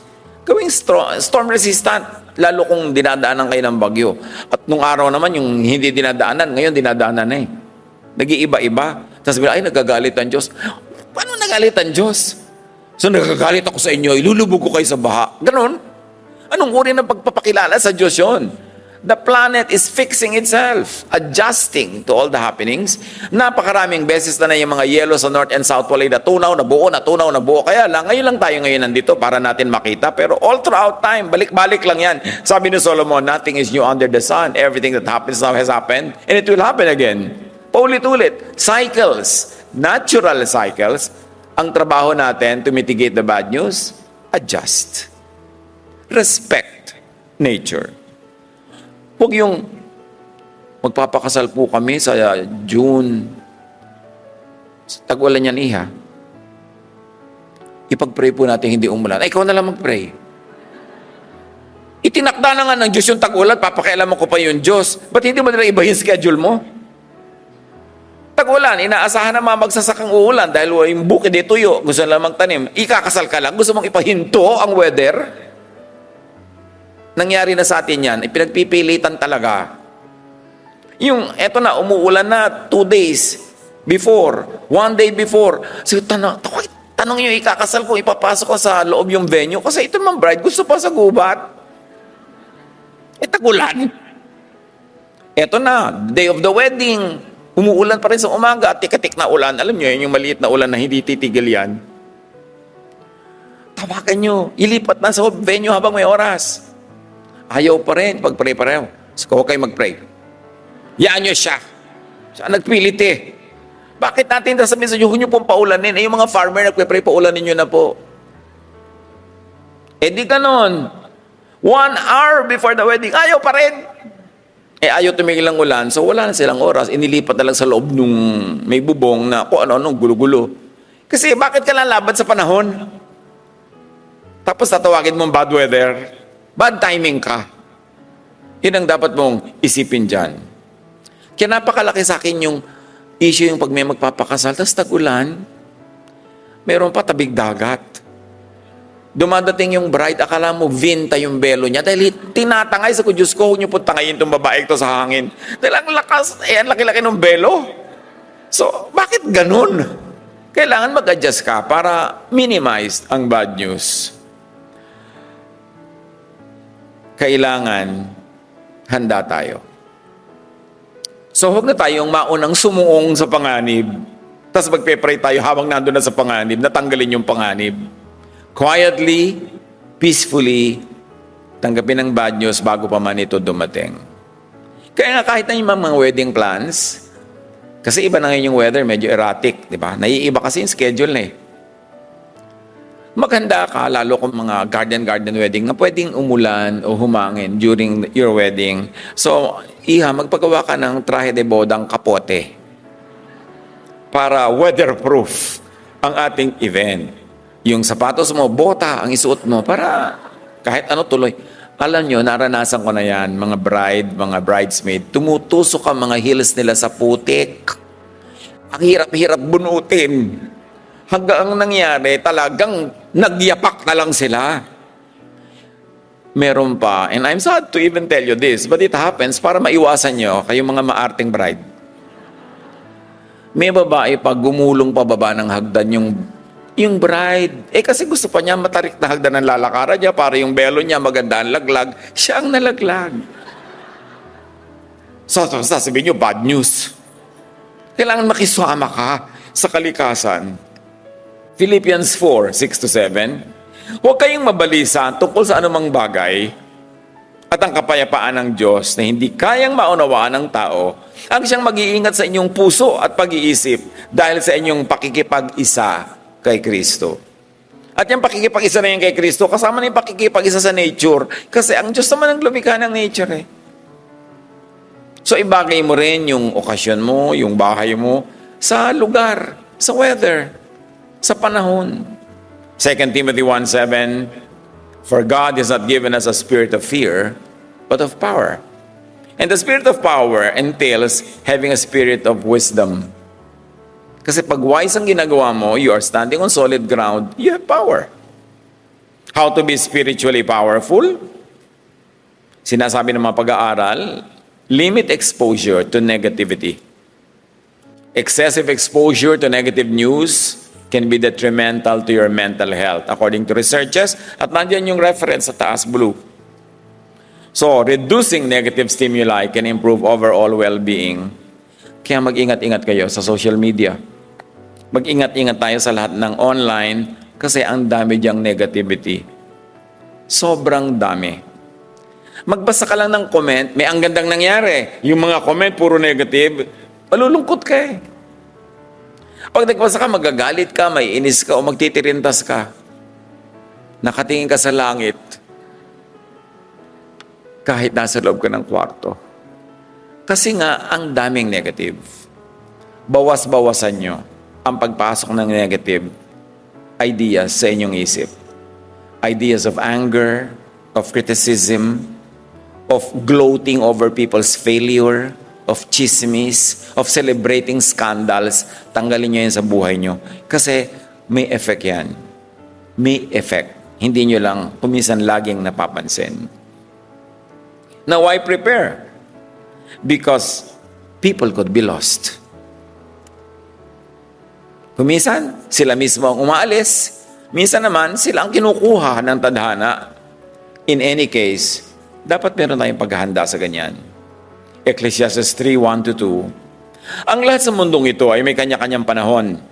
Gawing storm resistant, lalo kung dinadaanan kayo ng bagyo. At nung araw naman, yung hindi dinadaanan, ngayon dinadaanan na eh. Nag-iiba-iba. Tapos sabi, ay, nagagalit ang Diyos. Paano nagalit ang Diyos? So, nagagalit ako sa inyo, ilulubog ko kayo sa baha. Ganon. Anong uri ng pagpapakilala sa Diyos yun? The planet is fixing itself, adjusting to all the happenings. Napakaraming beses na yung mga yelo sa North and South Pole natunaw na buo. Kaya lang, ngayon lang tayo ngayon nandito para natin makita. Pero all throughout time, balik-balik lang yan. Sabi ni Solomon, nothing is new under the sun. Everything that happens now has happened, and it will happen again. Paulit-ulit. Cycles, natural cycles. Ang trabaho natin to mitigate the bad news, adjust. Respect nature. Huwag yung magpapakasal po kami sa June. Tag-ulan yan, iha. Ipag-pray po natin hindi umulan. Ikaw na lang mag-pray. Itinakda na nga ng Diyos yung tag-ulan, papakialaman ko pa yung Diyos. Ba't hindi mo nila iba yung schedule mo? Tag-ulan, inaasahan na magsasakang uulan dahil yung bukid ay tuyo, gusto lang magtanim. Ikakasal ka lang, gusto mong ipahinto ang weather? Nangyari na sa atin yan, pinagpipilitan talaga. Yung, eto na, umuulan na 2 days before, 1 day before. So, tanong nyo, ikakasal ko, ipapasok ko sa loob yung venue. Kasi ito naman, bride, gusto pa sa gubat. Tagulan. Eto na, day of the wedding. Umuulan pa rin sa umaga, tik-tik na ulan. Alam nyo, yung maliit na ulan na hindi titigil yan. tawagan nyo, ilipat na sa venue habang may oras. Ayaw pa rin, pag-pray pareho. So, huwag kayo mag-pray. Yaan nyo siya. Siya nagpilit eh. Bakit natin sasabihin sa inyo, huwag nyo pong paulanin? Eh, yung mga farmer nagpe-pray, paulanin nyo na po. Eh di ganon. 1 hour before the wedding, ayaw pa rin. Eh ayaw tumigil ang ulan, so wala na silang oras. Inilipat na lang sa loob nung may bubong na kung ano-ano, gulo-gulo. Kasi bakit ka lalaban sa panahon? Tapos tatawagin mong bad weather. Bad timing ka. Yun ang dapat mong isipin dyan. Kaya napakalaki sa akin yung issue yung pag may magpapakasal, tapos tag-ulan, meron pa tabig dagat. Dumadating yung bride, akala mo vinta yung belo niya dahil tinatangay sa ko, Diyos ko, huwag niyo po tangayin itong babae ito sa hangin. Dahil ang lakas, ang laki-laki ng belo. So, bakit ganun? Kailangan mag-adjust ka para minimize ang bad news. Kailangan handa tayo. So, huwag na tayong maunang sumuong sa panganib. Tapos magpe-pray tayo habang nandun na sa panganib, natanggalin yung panganib. Quietly, peacefully, tanggapin ang bad news bago pa man ito dumating. Kaya nga kahit na yung mga wedding plans, kasi iba na ngayon yung weather, medyo erratic, di ba? Naiiba kasi yung schedule na eh. Maganda ka, lalo kung mga garden wedding na pwedeng umulan o humangin during your wedding. So, magpagawa ka ng traje de bodang kapote para weatherproof ang ating event. Yung sapatos mo, bota ang isuot mo para kahit ano tuloy. Alam nyo, naranasan ko na yan, mga bride, mga bridesmaid, tumutusok ang mga heels nila sa putik. Ang hirap-hirap bunutin. Hanggang ang nangyari, talagang nagyapak na lang sila. Meron pa, and I'm sad to even tell you this, but it happens para maiwasan nyo, kayong mga maarting bride. May babae pa, gumulong pababa ng hagdan yung bride. Eh kasi gusto pa niya matarik na hagdan ng lalakaran niya para yung belo niya maganda ang laglag. Siya ang nalaglag. So, sasabihin niyo, bad news. Kailangan makisama ka sa kalikasan. Philippians 4:6-7. Huwag kayong mabalisa tungkol sa anumang bagay at ang kapayapaan ng Diyos na hindi kayang maunawaan ng tao ang siyang mag-iingat sa inyong puso at pag-iisip dahil sa inyong pakikipag-isa kay Kristo. At yung pakikipag-isa na yan kay Kristo, kasama na yung pakikipag-isa sa nature. Kasi ang Diyos naman ang lumikha ng nature eh. So ibagay mo rin yung okasyon mo, yung bahay mo, sa lugar, sa weather, sa panahon. 2 Timothy 1:7, For God has not given us a spirit of fear, but of power. And the spirit of power entails having a spirit of wisdom. Kasi pag wise ang ginagawa mo, you are standing on solid ground, you have power. How to be spiritually powerful? Sinasabi ng mga pag-aaral, limit exposure to negativity. Excessive exposure to negative news can be detrimental to your mental health, according to researchers. At nandiyan yung reference sa taas blue. So, reducing negative stimuli can improve overall well-being. Kaya mag-ingat-ingat kayo sa social media. Mag-ingat-ingat tayo sa lahat ng online kasi ang dami diyang negativity. Sobrang dami. Magbasa ka lang ng comment, may ang gandang nangyari. Yung mga comment, puro negative, malulungkot ka eh. Pag nagbasa ka, magagalit ka, may inis ka, o magtitirintas ka. Nakatingin ka sa langit, kahit nasa loob ka ng kwarto. Kasi nga, ang daming negative. Bawas-bawasan nyo ang pagpasok ng negative ideas sa inyong isip. Ideas of anger, of criticism, of gloating over people's failure, of chismis, of celebrating scandals. Tanggalin nyo yan sa buhay nyo. Kasi may effect yan. May effect. Hindi nyo lang kuminsan laging napapansin. Now, why prepare? Because people could be lost. Kuminsan, sila mismo ang umaalis. Minsan naman, sila ang kinukuha ng tadhana. In any case, dapat meron tayong paghahanda sa ganyan. Ecclesiastes 3:1-2. Ang lahat sa mundong ito ay may kanya-kanyang panahon.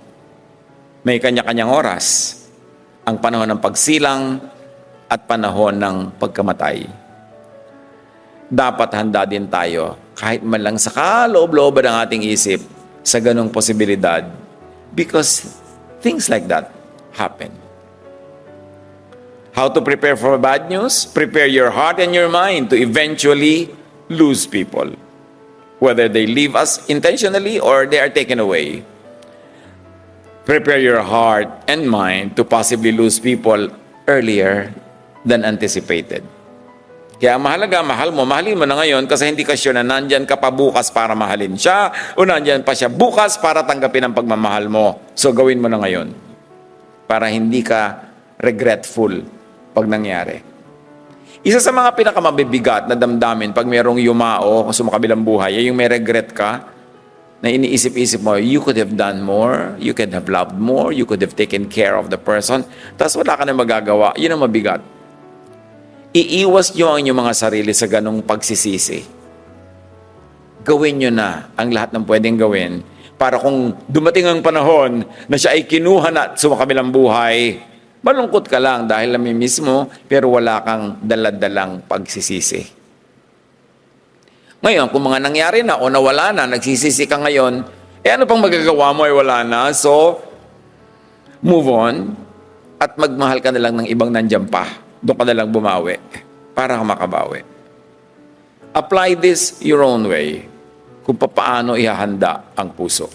May kanya-kanyang oras. ang panahon ng pagsilang at panahon ng pagkamatay. Dapat handa din tayo, kahit man lang sa kaloob-looban ng ating isip, sa ganong posibilidad. Because things like that happen. How to prepare for bad news? Prepare your heart and your mind to eventually lose people. Whether they leave us intentionally or they are taken away. Prepare your heart and mind to possibly lose people earlier than anticipated. Kaya mahalaga, mahalin mo na ngayon kasi hindi ka sure na nandyan ka pa bukas para mahalin siya o nandyan pa siya bukas para tanggapin ang pagmamahal mo. So gawin mo na ngayon para hindi ka regretful pag nangyari. Isa sa mga pinakamabibigat na damdamin pag mayroong yumao o sumakabilang buhay ay yung may regret ka na iniisip-isip mo, you could have done more, you could have loved more, you could have taken care of the person, tapos wala ka na magagawa. Yun ang mabigat. Iiwas nyo ang inyong mga sarili sa ganong pagsisisi. Gawin nyo na ang lahat ng pwedeng gawin para kung dumating ang panahon na siya ay kinuha na at sumakabilang buhay, malungkot ka lang dahil namimiss mo pero wala kang daladalang pagsisisi. Ngayon, kung mga nangyari na o nawala na, nagsisisi ka ngayon, ano pang magagawa mo ay wala na. So, move on at magmahal ka na lang ng ibang nandyan pa. Doon ka na lang bumawi para ka makabawi. Apply this your own way kung paano ihahanda ang puso.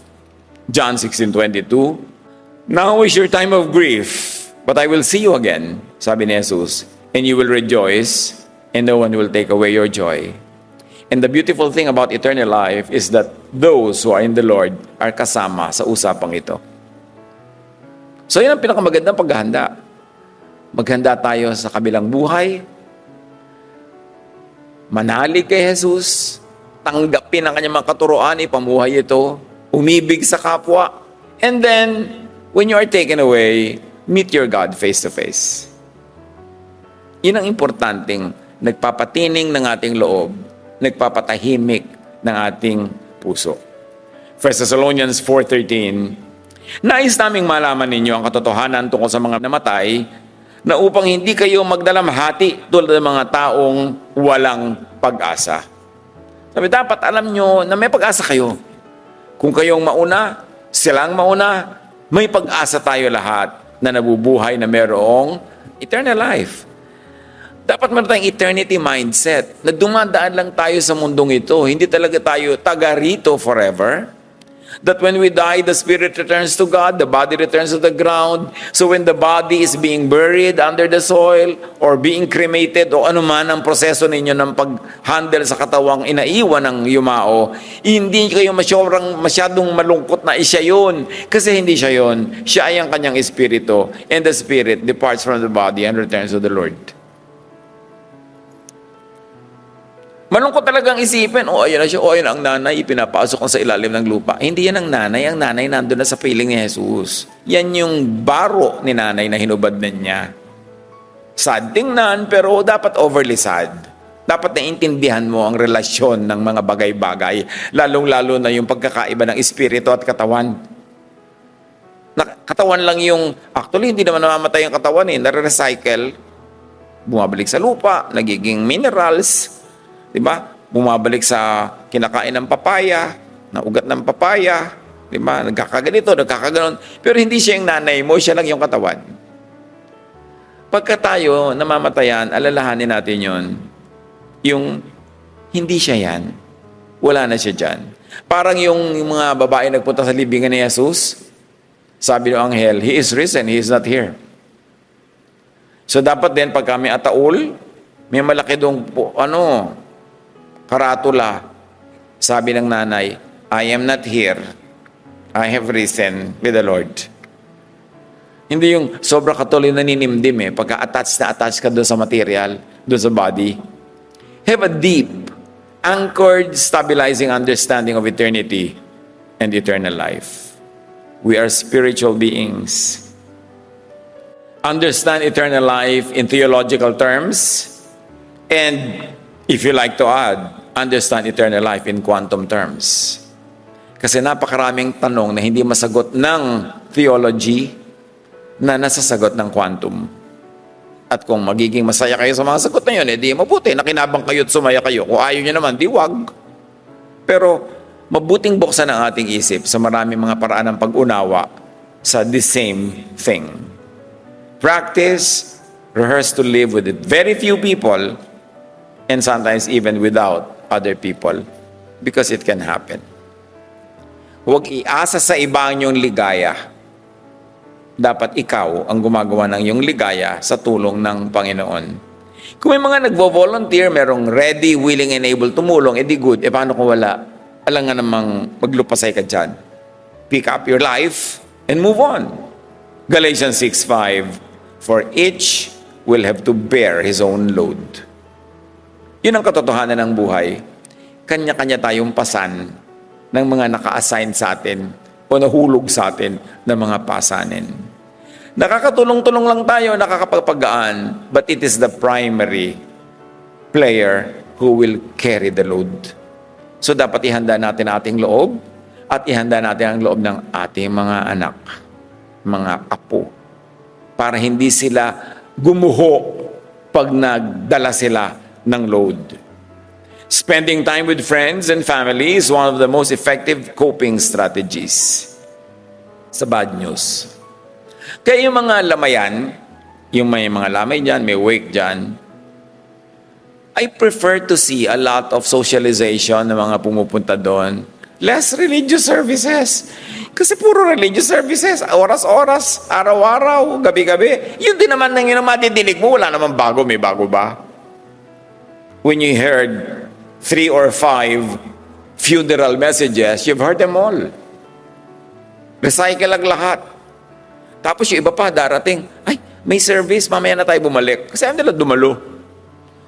John 16:22, Now is your time of grief, but I will see you again, sabi ni Jesus, and you will rejoice, and no one will take away your joy. And the beautiful thing about eternal life is that those who are in the Lord are kasama sa usapang ito. So yun ang pinakamagandang paghahanda. Maghanda tayo sa kabilang buhay. Manalig kay Jesus. Tanggapin ang kanyang mga katuroan, ipamuhay ito. Umibig sa kapwa. And then, when you are taken away, meet your God face to face. Yun ang importanteng nagpapatining ng ating loob, nagpapatahimik ng ating puso. 1 Thessalonians 4:13, Nais naming malaman ninyo ang katotohanan tungkol sa mga namatay na upang hindi kayo magdalamhati tulad ng mga taong walang pag-asa. Sabi, dapat alam nyo na may pag-asa kayo. Kung kayong mauna, silang mauna, may pag-asa tayo lahat na nabubuhay na mayroong eternal life. Dapat meron tayong eternity mindset na dumadaan lang tayo sa mundong ito. Hindi talaga tayo taga rito forever. That when we die, the spirit returns to God, the body returns to the ground. So when the body is being buried under the soil or being cremated o anuman ang proseso ninyo ng pag-handle sa katawang inaiwan ng yumao, hindi kayo masyadong malungkot na siya yun. Kasi hindi siya yun. Siya ay ang kanyang espiritu. And the spirit departs from the body and returns to the Lord. Malungkot talagang isipin, ayan na siya, ayan ang nanay, ipinapasok ko sa ilalim ng lupa. Hindi yan ang nanay nandun na sa piling ni Jesus. Yan yung baro ni nanay na hinubad na niya. Sad tingnan, pero dapat overly sad. Dapat naintindihan mo ang relasyon ng mga bagay-bagay, lalong-lalo na yung pagkakaiba ng espiritu at katawan. Katawan lang yung, actually hindi naman namamatay ang katawan nare-recycle, bumabalik sa lupa, nagiging minerals, diba? Bumabalik sa kinakain ng papaya, na ugat ng papaya, diba? Nagkakaganito, nagkakaganon. Pero hindi siya yung nanay mo, siya lang yung katawan. Pagka tayo namamatayan, alalahanin natin yon, yung hindi siya yan, wala na siya dyan. Parang yung mga babae nagpunta sa libingan ni Jesus, sabi ng anghel, He is risen, He is not here. So dapat din pag kami ataul, may malaki dong karatula. Sabi ng nanay, I am not here. I have risen with the Lord. Hindi yung sobra katuloy na ninimdim pagka-attached ka doon sa material, doon sa body. Have a deep, anchored, stabilizing understanding of eternity and eternal life. We are spiritual beings. Understand eternal life in theological terms, and if you like to add, understand eternal life in quantum terms. Kasi napakaraming tanong na hindi masagot ng theology, na nasasagot ng quantum. At kung magiging masaya kayo sa mga sagot na yun, edi mabuti, nakinabang kayo at sumaya kayo. Kung ayaw nyo naman, di wag. Pero mabuting buksan ang ating isip sa maraming mga paraan ng pag-unawa sa the same thing. Practice, rehearse to live with very few people and sometimes even without other people because it can happen. Huwag iasa sa iba ang iyong ligaya. Dapat ikaw ang gumagawa ng iyong ligaya sa tulong ng Panginoon. Kung may mga nagvo-volunteer, merong ready, willing, and able tumulong, edi good. E paano kung wala? Alam nga namang maglupasay ka dyan. Pick up your life and move on. Galatians 6:5, for each will have to bear his own load. Yun ang katotohanan ng buhay. Kanya-kanya tayong pasan ng mga naka-assign sa atin o nahulog sa atin ng mga pasanin. Nakakatulong-tulong lang tayo, nakakapagpagaan, but it is the primary player who will carry the load. So dapat ihanda natin ating loob at ihanda natin ang loob ng ating mga anak, mga apo, para hindi sila gumuho pag nagdala sila ng load. Spending time with friends and family is one of the most effective coping strategies sa bad news. Kaya yung mga lamayan, yung may mga lamay dyan, may wake dyan, I prefer to see a lot of socialization ng mga pumupunta doon. Less religious services. Kasi puro religious services, oras-oras, araw-araw, gabi-gabi. Yun din naman nang yun ang matidinig mo, wala naman bago, may bago ba? When you heard 3 or 5 funeral messages, you've heard them all. Recycle ang lahat. Tapos yung iba pa darating, ay, may service, mamaya na tayo bumalik. Kasi ayaw nila dumalo.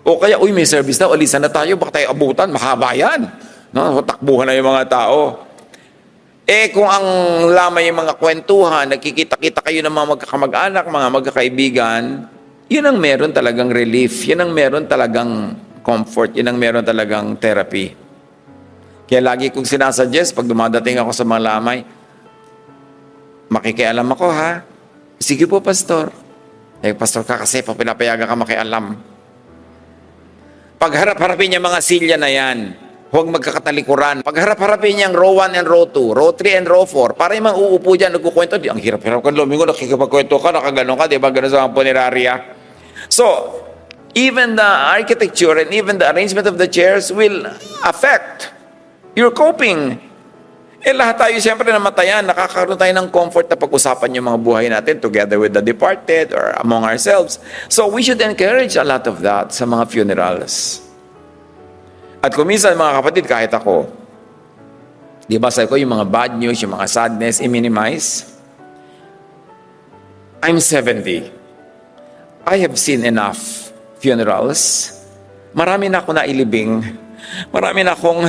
O kaya, uy, may service daw, alisan na tayo, baka tayo abutan, mahaba yan. No? Takbuhan na yung mga tao. Eh, kung ang lamay yung mga kwentuhan, nagkikita-kita kayo ng mga magkakamag-anak, mga magkakaibigan, yun ang meron talagang relief, yun ang meron talagang comfort, yun ang meron talagang therapy. Kaya lagi kong sinasuggest, pag dumadating ako sa mga lamay, makikialam ako ha. Sige po, pastor. Eh, pastor ka kasi, pinapayagan ka makialam. Pagharap-harapin niya mga silya na yan, huwag magkakatalikuran. Pagharap-harapin niya ang row 1 and row 2, row 3 and row 4, para yung mga uupo dyan, nagkukwento, ang hirap-hirap ka, lumingo, nakikipagkwento ka, nakaganon ka, di ba, gano'n sa mga punerarya. So, even the architecture and even the arrangement of the chairs will affect your coping. Eh lahat tayo siyempre namatayan, nakakaroon tayo ng comfort na pag-usapan yung mga buhay natin together with the departed or among ourselves. So we should encourage a lot of that sa mga funerals. At kung minsan mga kapatid, kahit ako, di ba sabi ko yung mga bad news, yung mga sadness, i-minimize. I'm 70. I have seen enough funerals. Marami na ako nailibing. Marami na akong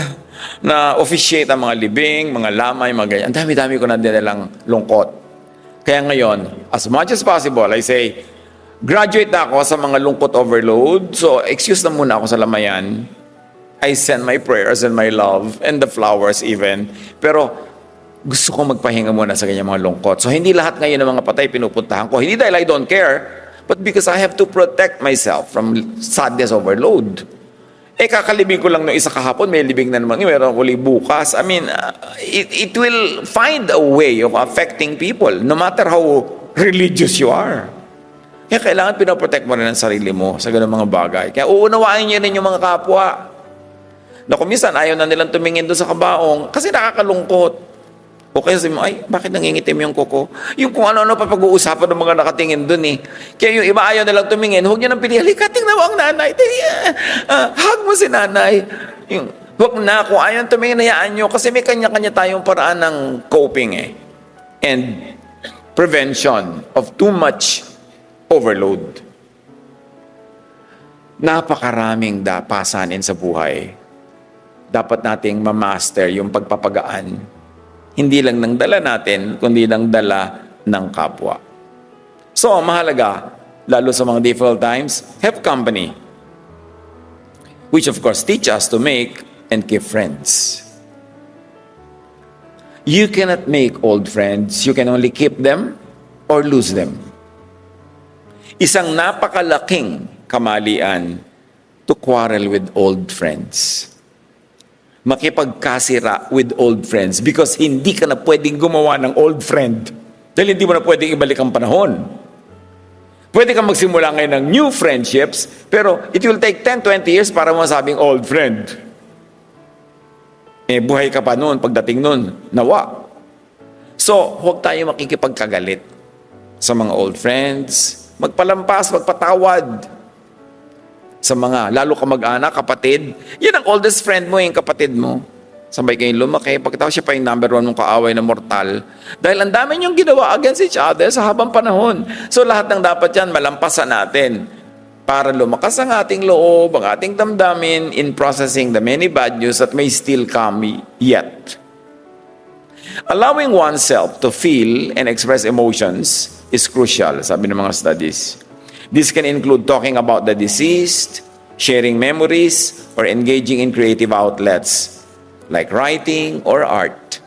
na-officiate ang mga libing, mga lamay, mga ganyan. Ang dami-dami ko na dinilang lungkot. Kaya ngayon, as much as possible, I say, graduate na ako sa mga lungkot overload. So, excuse na muna ako sa lamayan. I send my prayers and my love and the flowers even. Pero, gusto kong magpahinga muna sa ganyan mga lungkot. So, hindi lahat ngayon ng mga patay pinupuntahan ko. Hindi dahil I don't care, but because I have to protect myself from sadness overload. Eh, kakalibing ko lang ng isa kahapon, may libing na naman, meron uli bukas. I mean, it will find a way of affecting people, no matter how religious you are. Kaya kailangan pinoprotect mo rin ang sarili mo sa ganung mga bagay. Kaya uunawain niyo rin yung mga kapwa. Na kung minsan ayaw na nilang tumingin doon sa kabaong kasi nakakalungkot. O kaya sabi mo, ay, bakit nangingitim yung kuko? Yung kung ano-ano pa pag-uusapan ng mga nakatingin doon eh. Kaya yung iba ayaw nalang tumingin, huwag niyo nang pili, halika, tingnan mo ang nanay. Hug mo si nanay. Yung, huwag na, kung ayaw tumingin, hayaan nyo. Kasi may kanya-kanya tayong paraan ng coping eh. And prevention of too much overload. Napakaraming pasanin sa buhay. Dapat nating mamaster yung pagpapagaan. Hindi lang ng dala natin, kundi ng dala ng kapwa. So, mahalaga, lalo sa mga difficult times, have company. Which of course, teach us to make and keep friends. You cannot make old friends. You can only keep them or lose them. isang napakalaking kamalian to quarrel with old friends. Makipagkasira with old friends because hindi ka na pwedeng gumawa ng old friend. Dahil hindi mo na pwedeng ibalik ang panahon. Pwede kang magsimula ngayon ng new friendships, pero it will take 10, 20 years para masabing old friend. Buhay ka pa noon, pagdating noon, nawa. So, huwag tayo makikipagkagalit sa mga old friends, magpalampas, magpatawad sa mga, lalo ka mag-anak, kapatid. Yan ang oldest friend mo, yung kapatid mo. Sabay kayong lumaki, pagkatapos siya pa yung number 1 mong kaaway na mortal. Dahil ang dami niyong ginawa against each other sa habang panahon. So lahat ng dapat yan, malampasan natin para lumakas ang ating loob, ang ating damdamin in processing the many bad news that may still come yet. Allowing oneself to feel and express emotions is crucial, sabi ng mga studies. This can include talking about the deceased, sharing memories, or engaging in creative outlets like writing or art.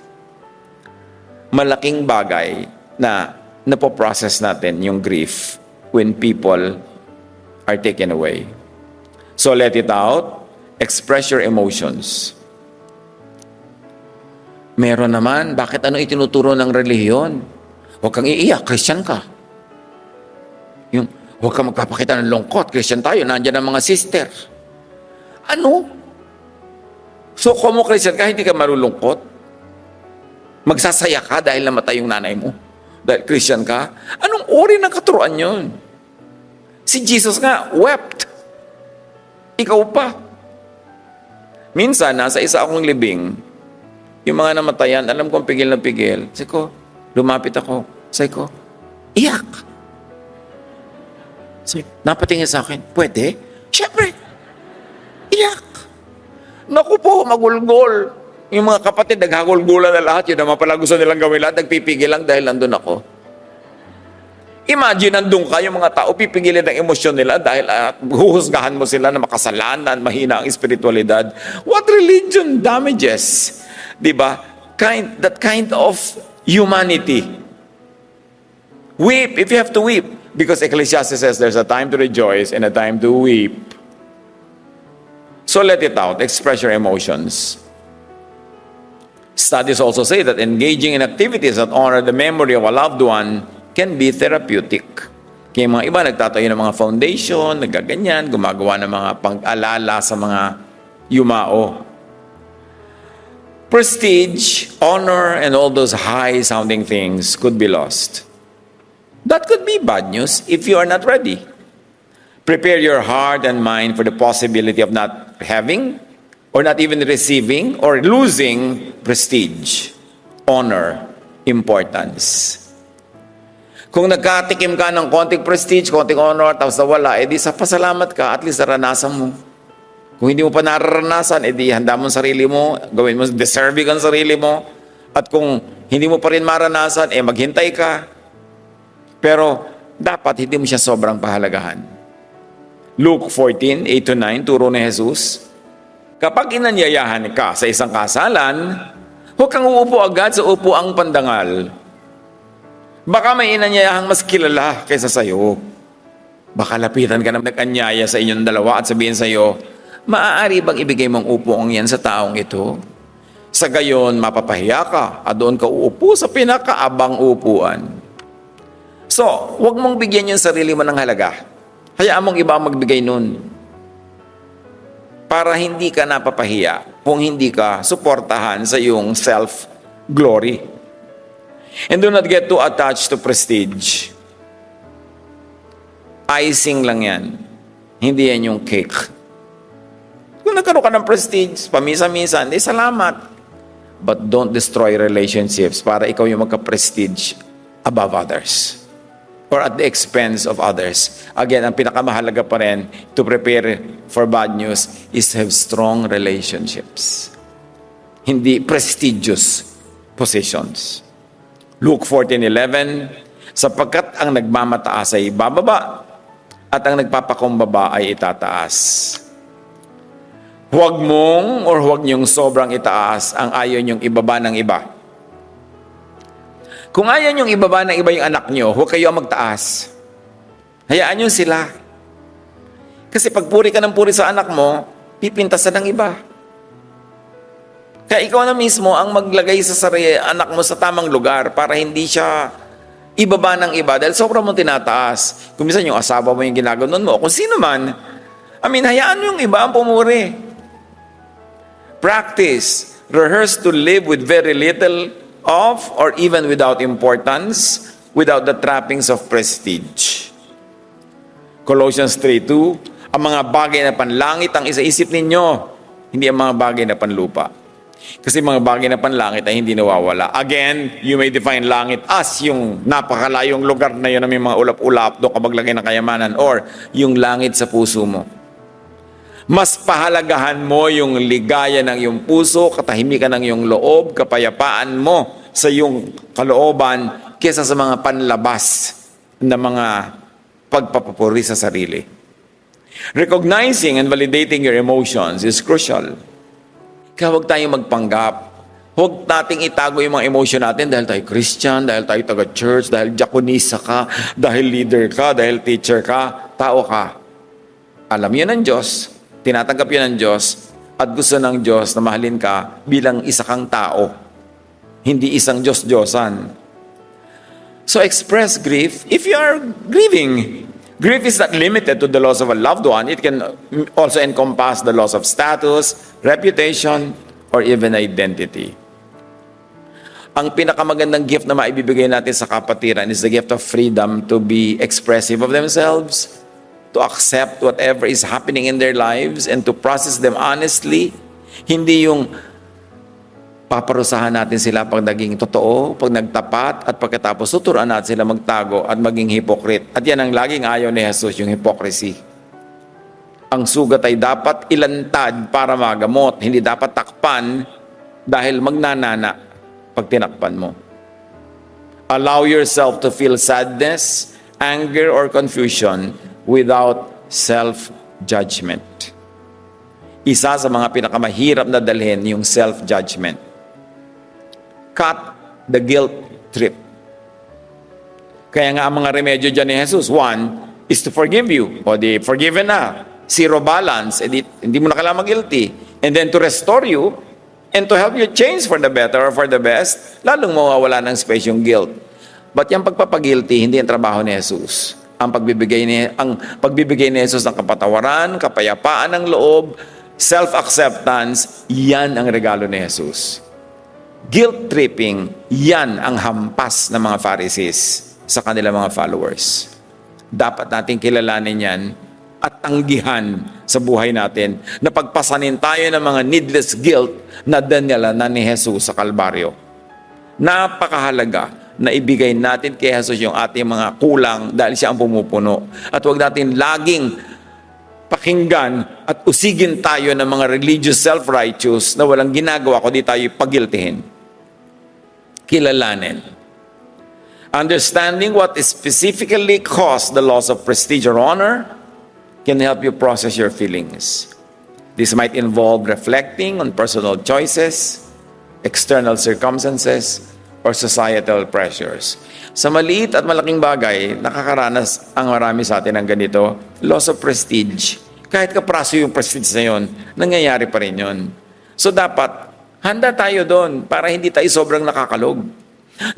Malaking bagay na napoprocess natin yung grief when people are taken away. So let it out, express your emotions. Meron naman, bakit ano itinuturo ng relihiyon? Huwag kang iiyak, Christian ka. Yung, huwag kang magpapakita ng lungkot, Christian tayo, nandiyan ang mga sister. Ano? So, kung mo Christian ka, hindi ka marulungkot. Magsasaya ka dahil namatay yung nanay mo. Dahil Christian ka. Anong uri ng katuruan yun? Si Jesus nga, wept. Ikaw pa. Minsan, nasa isa akong libing, yung mga namatayan, alam kong pigil na pigil. Sabi ko, lumapit ako. Sabi ko, iyak. Sabi, napatingin sa akin, pwede? Siyempre. Iyak. Naku po, magulgol. Yung mga kapatid, naghagulgulan na lahat. Yun naman pala gusto nilang gawin lahat. Nagpipigil lang dahil nandun ako. Imagine, nandun ka, yung mga tao, pipigilin ng emosyon nila dahil huhusgahan mo sila na makasalanan, mahina ang espiritualidad. What religion damages? Diba? That kind of humanity. Weep if you have to weep. Because Ecclesiastes says there's a time to rejoice and a time to weep. So let it out. Express your emotions. Studies also say that engaging in activities that honor the memory of a loved one can be therapeutic. Kaya mga iba nagtatayo ng mga foundation, nagaganyan, gumagawa ng mga pang-alala sa mga yumao. Prestige, honor, and all those high-sounding things could be lost. That could be bad news if you are not ready. Prepare your heart and mind for the possibility of not having, or not even receiving, or losing prestige, honor, importance. Kung nagkatikim ka ng konting prestige, konting honor, tapos nawala, edi sa pasalamat ka, at least naranasan mo. Kung hindi mo pa nararanasan, edi handa mo ang sarili mo, gawin mo deserving ang sarili mo, at kung hindi mo pa rin maranasan, maghintay ka. Pero dapat hindi mo siya sobrang pahalagahan. Luke 14, 8-9, turo ni Jesus, kapag inanyayahan ka sa isang kasalan, huwag kang uupo agad sa upuang pandangal. Baka may inanyayahang mas kilala kaysa sayo. Baka lapitan ka na nag-anyaya sa inyong dalawa at sabihin sa'yo, maaari bang ibigay mong upuang yan sa taong ito? Sa gayon, mapapahiya ka at doon ka uupo sa pinakaabang upuan. So, huwag mong bigyan yung sarili mo ng halaga. Hayaan mong iba magbigay nun. Para hindi ka napapahiya kung hindi ka suportahan sa iyong self-glory. And do not get too attached to prestige. Icing lang yan. Hindi yan yung cake. Kung nagkaroon ka ng prestige, pamisa-misa, hindi, salamat. But don't destroy relationships para ikaw yung magka-prestige above others. Or at the expense of others. Again, ang pinakamahalaga pa rin to prepare for bad news is to have strong relationships. Hindi prestigious positions. Luke 14:11, sapagkat ang nagmamataas ay bababa at ang nagpapakumbaba ay itataas. Huwag mong or huwag niyong sobrang itaas ang ayaw niyong ibaba ng iba. Kung ayaw niyong ibaba ng iba yung anak niyo, huwag kayo ang magtaas. Hayaan nyo sila. Kasi pag puri ka ng puri sa anak mo, pipintasan ng iba. Kaya ikaw na mismo ang maglagay sa anak mo sa tamang lugar para hindi siya ibaba ng iba dahil sobrang mo tinataas. Kung minsan yung asawa mo yung ginaganon mo, kung sino man, hayaan mo yung iba ang pumuri. Practice, rehearse to live with very little of or even without importance, without the trappings of prestige. Colossians 3:2, ang mga bagay na panlangit ang isaisip ninyo, hindi ang mga bagay na panlupa. Kasi mga bagay na panlangit ay hindi nawawala. Again, you may define langit as yung napakalayong lugar na yun na may mga ulap-ulap, doon ka maglagay ng kayamanan, or yung langit sa puso mo. Mas pahalagahan mo yung ligaya ng iyong puso, katahimikan ng iyong loob, kapayapaan mo sa iyong kalooban kesa sa mga panlabas na mga pagpapapuri sa sarili. Recognizing and validating your emotions is crucial. Kaya huwag tayong magpanggap. Huwag nating itago yung mga emotion natin dahil tayo Christian, dahil tayo taga-church, dahil diakonisa ka, dahil leader ka, dahil teacher ka, tao ka. Alam yun ng Diyos, tinatanggap yun ng Diyos, at gusto ng Diyos na mahalin ka bilang isa kang tao, hindi isang Diyos-Diyosan. So express grief if you are grieving. Grief is not limited to the loss of a loved one. It can also encompass the loss of status, reputation, or even identity. Ang pinakamagandang gift na maibibigay natin sa kapatiran is the gift of freedom to be expressive of themselves, to accept whatever is happening in their lives, and to process them honestly. Hindi yung paparusahan natin sila pag naging totoo, pag nagtapat, at pagkatapos tuturuan natin sila magtago at maging hypocrite. At yan ang laging ayaw ni Jesus, yung hypocrisy. Ang sugat ay dapat ilantad para magamot, hindi dapat takpan dahil magnanana pag tinakpan mo. Allow yourself to feel sadness, anger, or confusion without self-judgment. Isa sa mga pinakamahirap na dalhin yung self-judgment. Cut the guilt trip. Kaya nga ang mga remedyo dyan ni Jesus, one is to forgive you. O di, forgiven na. Zero balance. Hindi mo na kailangan mag-guilty. And then to restore you and to help you change for the better or for the best, lalong mawawala ng space yung guilt. But yung pagpapagilty, hindi ang trabaho ni Jesus. Ang pagbibigay ni Jesus ng kapatawaran, kapayapaan ng loob, self-acceptance, yan ang regalo ni Jesus. Guilt-tripping, yan ang hampas ng mga Pharisees sa kanilang mga followers. Dapat nating kilalanin yan at tanggihan sa buhay natin na pagpasanin tayo ng mga needless guilt na danila na ni Jesus sa Kalbaryo. Napakahalaga na ibigay natin kay Jesus yung ating mga kulang dahil siya ang pumupuno. At huwag natin laging pakinggan at usigin tayo ng mga religious self-righteous na walang ginagawa kundi tayo pagiltihin. Kilalanin. Understanding what specifically caused the loss of prestige or honor can help you process your feelings. This might involve reflecting on personal choices, external circumstances, or societal pressures. Sa maliit at malaking bagay, nakakaranas ang marami sa atin ng ganito, loss of prestige. Kahit kapraso yung prestige na yun, nangyayari pa rin yun. So dapat, handa tayo doon para hindi tayo sobrang nakakalog.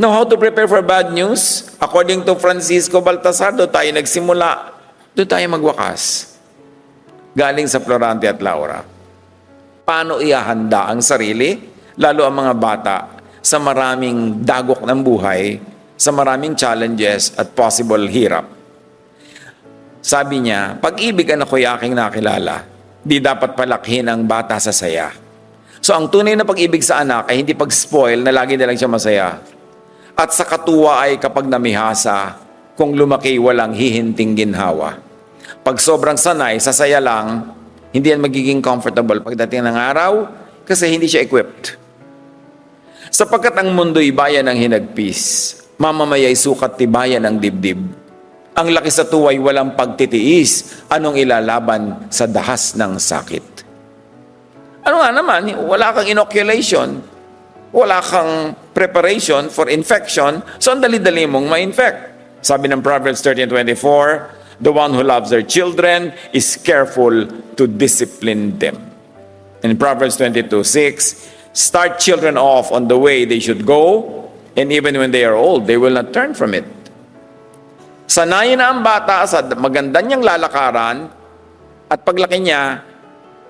Now, how to prepare for bad news? According to Francisco Baltasar, doon tayo nagsimula. Doon tayo magwakas. Galing sa Florante at Laura. Paano ihahanda ang sarili, lalo ang mga bata, sa maraming dagok ng buhay, sa maraming challenges at possible hirap? Sabi niya, pag-ibig ang ako'y aking nakilala, di dapat palakhin ang bata sa saya. So ang tunay na pag-ibig sa anak ay hindi pag-spoil na lagi na lang siya masaya. At sa katuwa ay kapag namihasa, kung lumaki walang hihinting ginhawa. Pag sobrang sanay, sasaya lang, hindi yan magiging comfortable pagdating ng araw kasi hindi siya equipped. Sapagkat ang mundo'y bayan ng hinagpis, mamamaya'y sukat tibayan ng dibdib. Ang laki sa tuwa'y walang pagtitiis, anong ilalaban sa dahas ng sakit. Ano nga naman, wala kang inoculation, wala kang preparation for infection, so ang dali-dali mong ma-infect. Sabi ng Proverbs 13:24, the one who loves their children is careful to discipline them. In Proverbs 22:6, start children off on the way they should go, and even when they are old, they will not turn from it. Sanayin na ang bata sa maganda niyang lalakaran, at paglaki niya,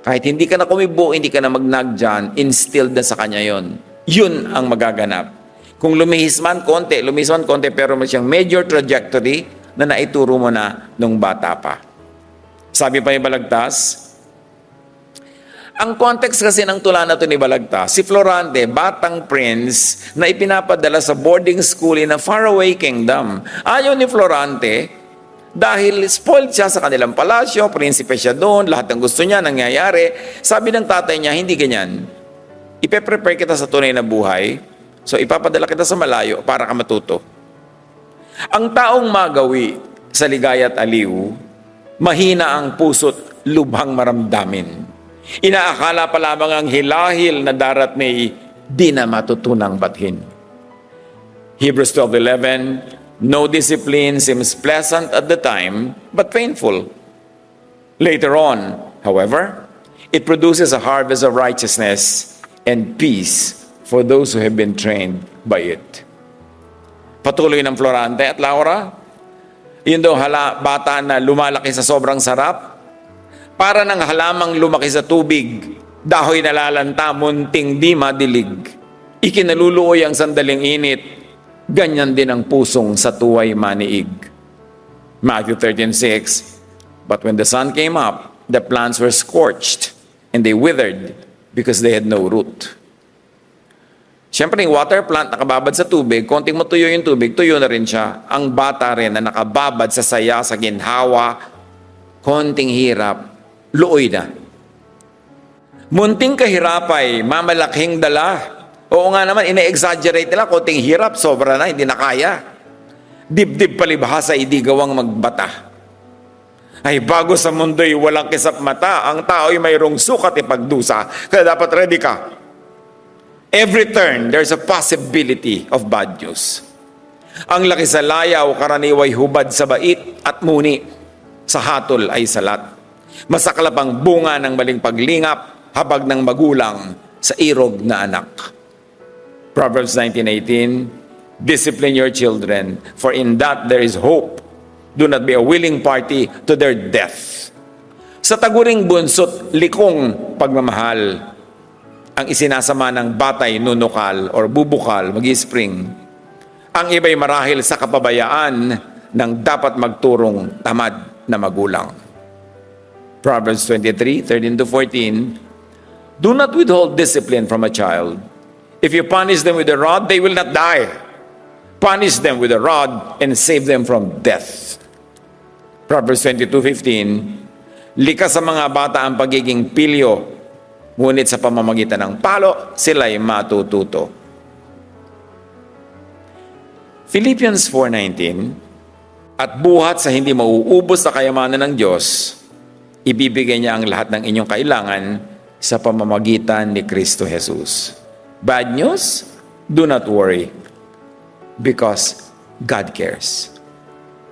kahit hindi ka na kumibo, hindi ka na magnag dyan, instilled na sa kanya yon. Yun ang magaganap. Kung lumihis man konti, pero may siyang major trajectory na naituro mo na nung bata pa. Sabi pa ni Balagtas, ang context kasi ng tula na ito ni Balagtas, si Florante, batang prince na ipinapadala sa boarding school in a faraway kingdom. Ayaw ni Florante, dahil spoiled siya sa kanilang palasyo, prinsipe siya doon, lahat ng gusto niya nangyayari. Sabi ng tatay niya, hindi ganyan. Ipe-prepare kita sa tunay na buhay, so ipapadala kita sa malayo para ka matuto. Ang taong magawi sa ligaya at aliw, mahina ang puso't lubhang maramdamin. Inaakala pa lamang ang hilahil na darat may di na matutunang bathin. Hebrews 12:11, no discipline seems pleasant at the time, but painful. Later on, however, it produces a harvest of righteousness and peace for those who have been trained by it. Patuloy ng Florante at Laura, yun daw bata na lumalaki sa sobrang sarap, para ng halamang lumaki sa tubig, dahoy nalalanta, munting di madilig. Ikinaluluoy ang sandaling init, ganyan din ang pusong sa tuway maniig. Matthew 13:6, but when the sun came up, the plants were scorched, and they withered because they had no root. Siyempre, yung water plant nakababad sa tubig, konting matuyo yung tubig, tuyo na rin siya. Ang bata rin na nakababad sa saya, sa ginhawa, konting hirap, luoy na. Munting kahirapay, mamalaking dala. Oo nga naman, ina-exaggerate nila, konting hirap, sobra na, hindi na kaya. Dibdib palibhasa, hindi gawang magbata. Ay, bago sa mundo'y walang kisap mata, ang tao'y mayroong sukat ipagdusa, kaya dapat ready ka. Every turn, there's a possibility of bad news. Ang laki sa layaw, karaniway hubad sa bait at muni. Sa hatol ay salat. Masaklap ang bunga ng maling paglingap, habag ng magulang sa irog na anak. Proverbs 19:18, discipline your children, for in that there is hope. Do not be a willing party to their death. Sa taguring bunso't likong pagmamahal, ang isinasama ng batay nunukal or bubukal, mag-spring. Ang iba'y marahil sa kapabayaan ng dapat magturong tamad na magulang. Proverbs 23:13-14, do not withhold discipline from a child. If you punish them with a rod, they will not die. Punish them with a rod and save them from death. Proverbs 22:15, likas sa mga bata ang pagiging pilyo, ngunit sa pamamagitan ng palo, sila'y matututo. Philippians 4:19, at buhat sa hindi mauubos na kayamanan ng Diyos, ibibigay niya ang lahat ng inyong kailangan sa pamamagitan ni Kristo Jesus. Bad news? Do not worry, because God cares.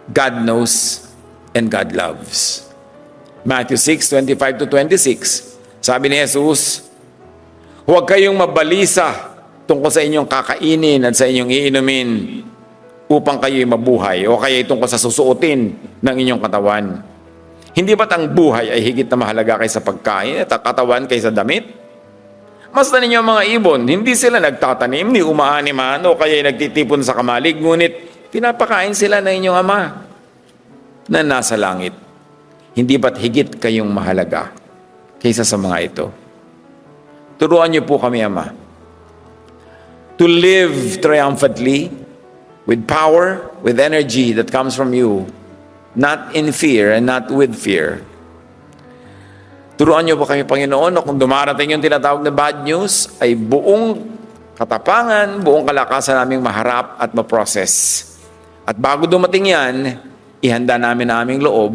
God knows and God loves. Matthew 6:25-26, sabi ni Jesus, huwag kayong mabalisa tungkol sa inyong kakainin at sa inyong iinumin upang kayo'y mabuhay o kaya tungkol sa susuotin ng inyong katawan. Hindi ba't ang buhay ay higit na mahalaga kaysa pagkain at ang katawan kaysa damit? Masdan ninyo ang mga ibon, hindi sila nagtatanim, ni umaaniman o kaya nagtitipon sa kamalig, ngunit pinapakain sila ng inyong Ama na nasa langit. Hindi ba't higit kayong mahalaga kaysa sa mga ito? Turuan niyo po kami, Ama, to live triumphantly with power, with energy that comes from you, not in fear and not with fear. Turuan niyo po kami, Panginoon, na kung dumarating yung tinatawag na bad news, ay buong katapangan, buong kalakasan naming maharap at maprocess. At bago dumating yan, ihanda namin ang aming loob,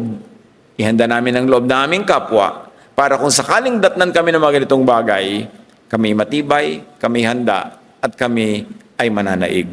ihanda namin ang loob na aming kapwa, para kung sakaling datnan kami ng mga ganitong bagay, kami matibay, kami handa, at kami ay mananaig.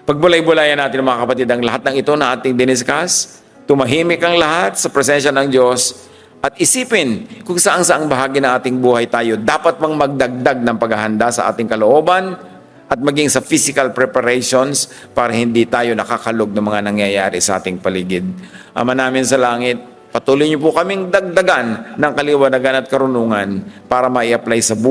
Pagbulay-bulayan natin mga kapatid ang lahat ng ito na ating diniscuss, tumahimik ang lahat sa presensya ng Diyos at isipin kung saan-saang bahagi ng ating buhay tayo dapat bang magdagdag ng paghahanda sa ating kalooban at maging sa physical preparations para hindi tayo nakakalog ng mga nangyayari sa ating paligid. Ama namin sa langit, patuloy niyo po kaming dagdagan ng kaliwanagan at karunungan para ma-apply sa buhay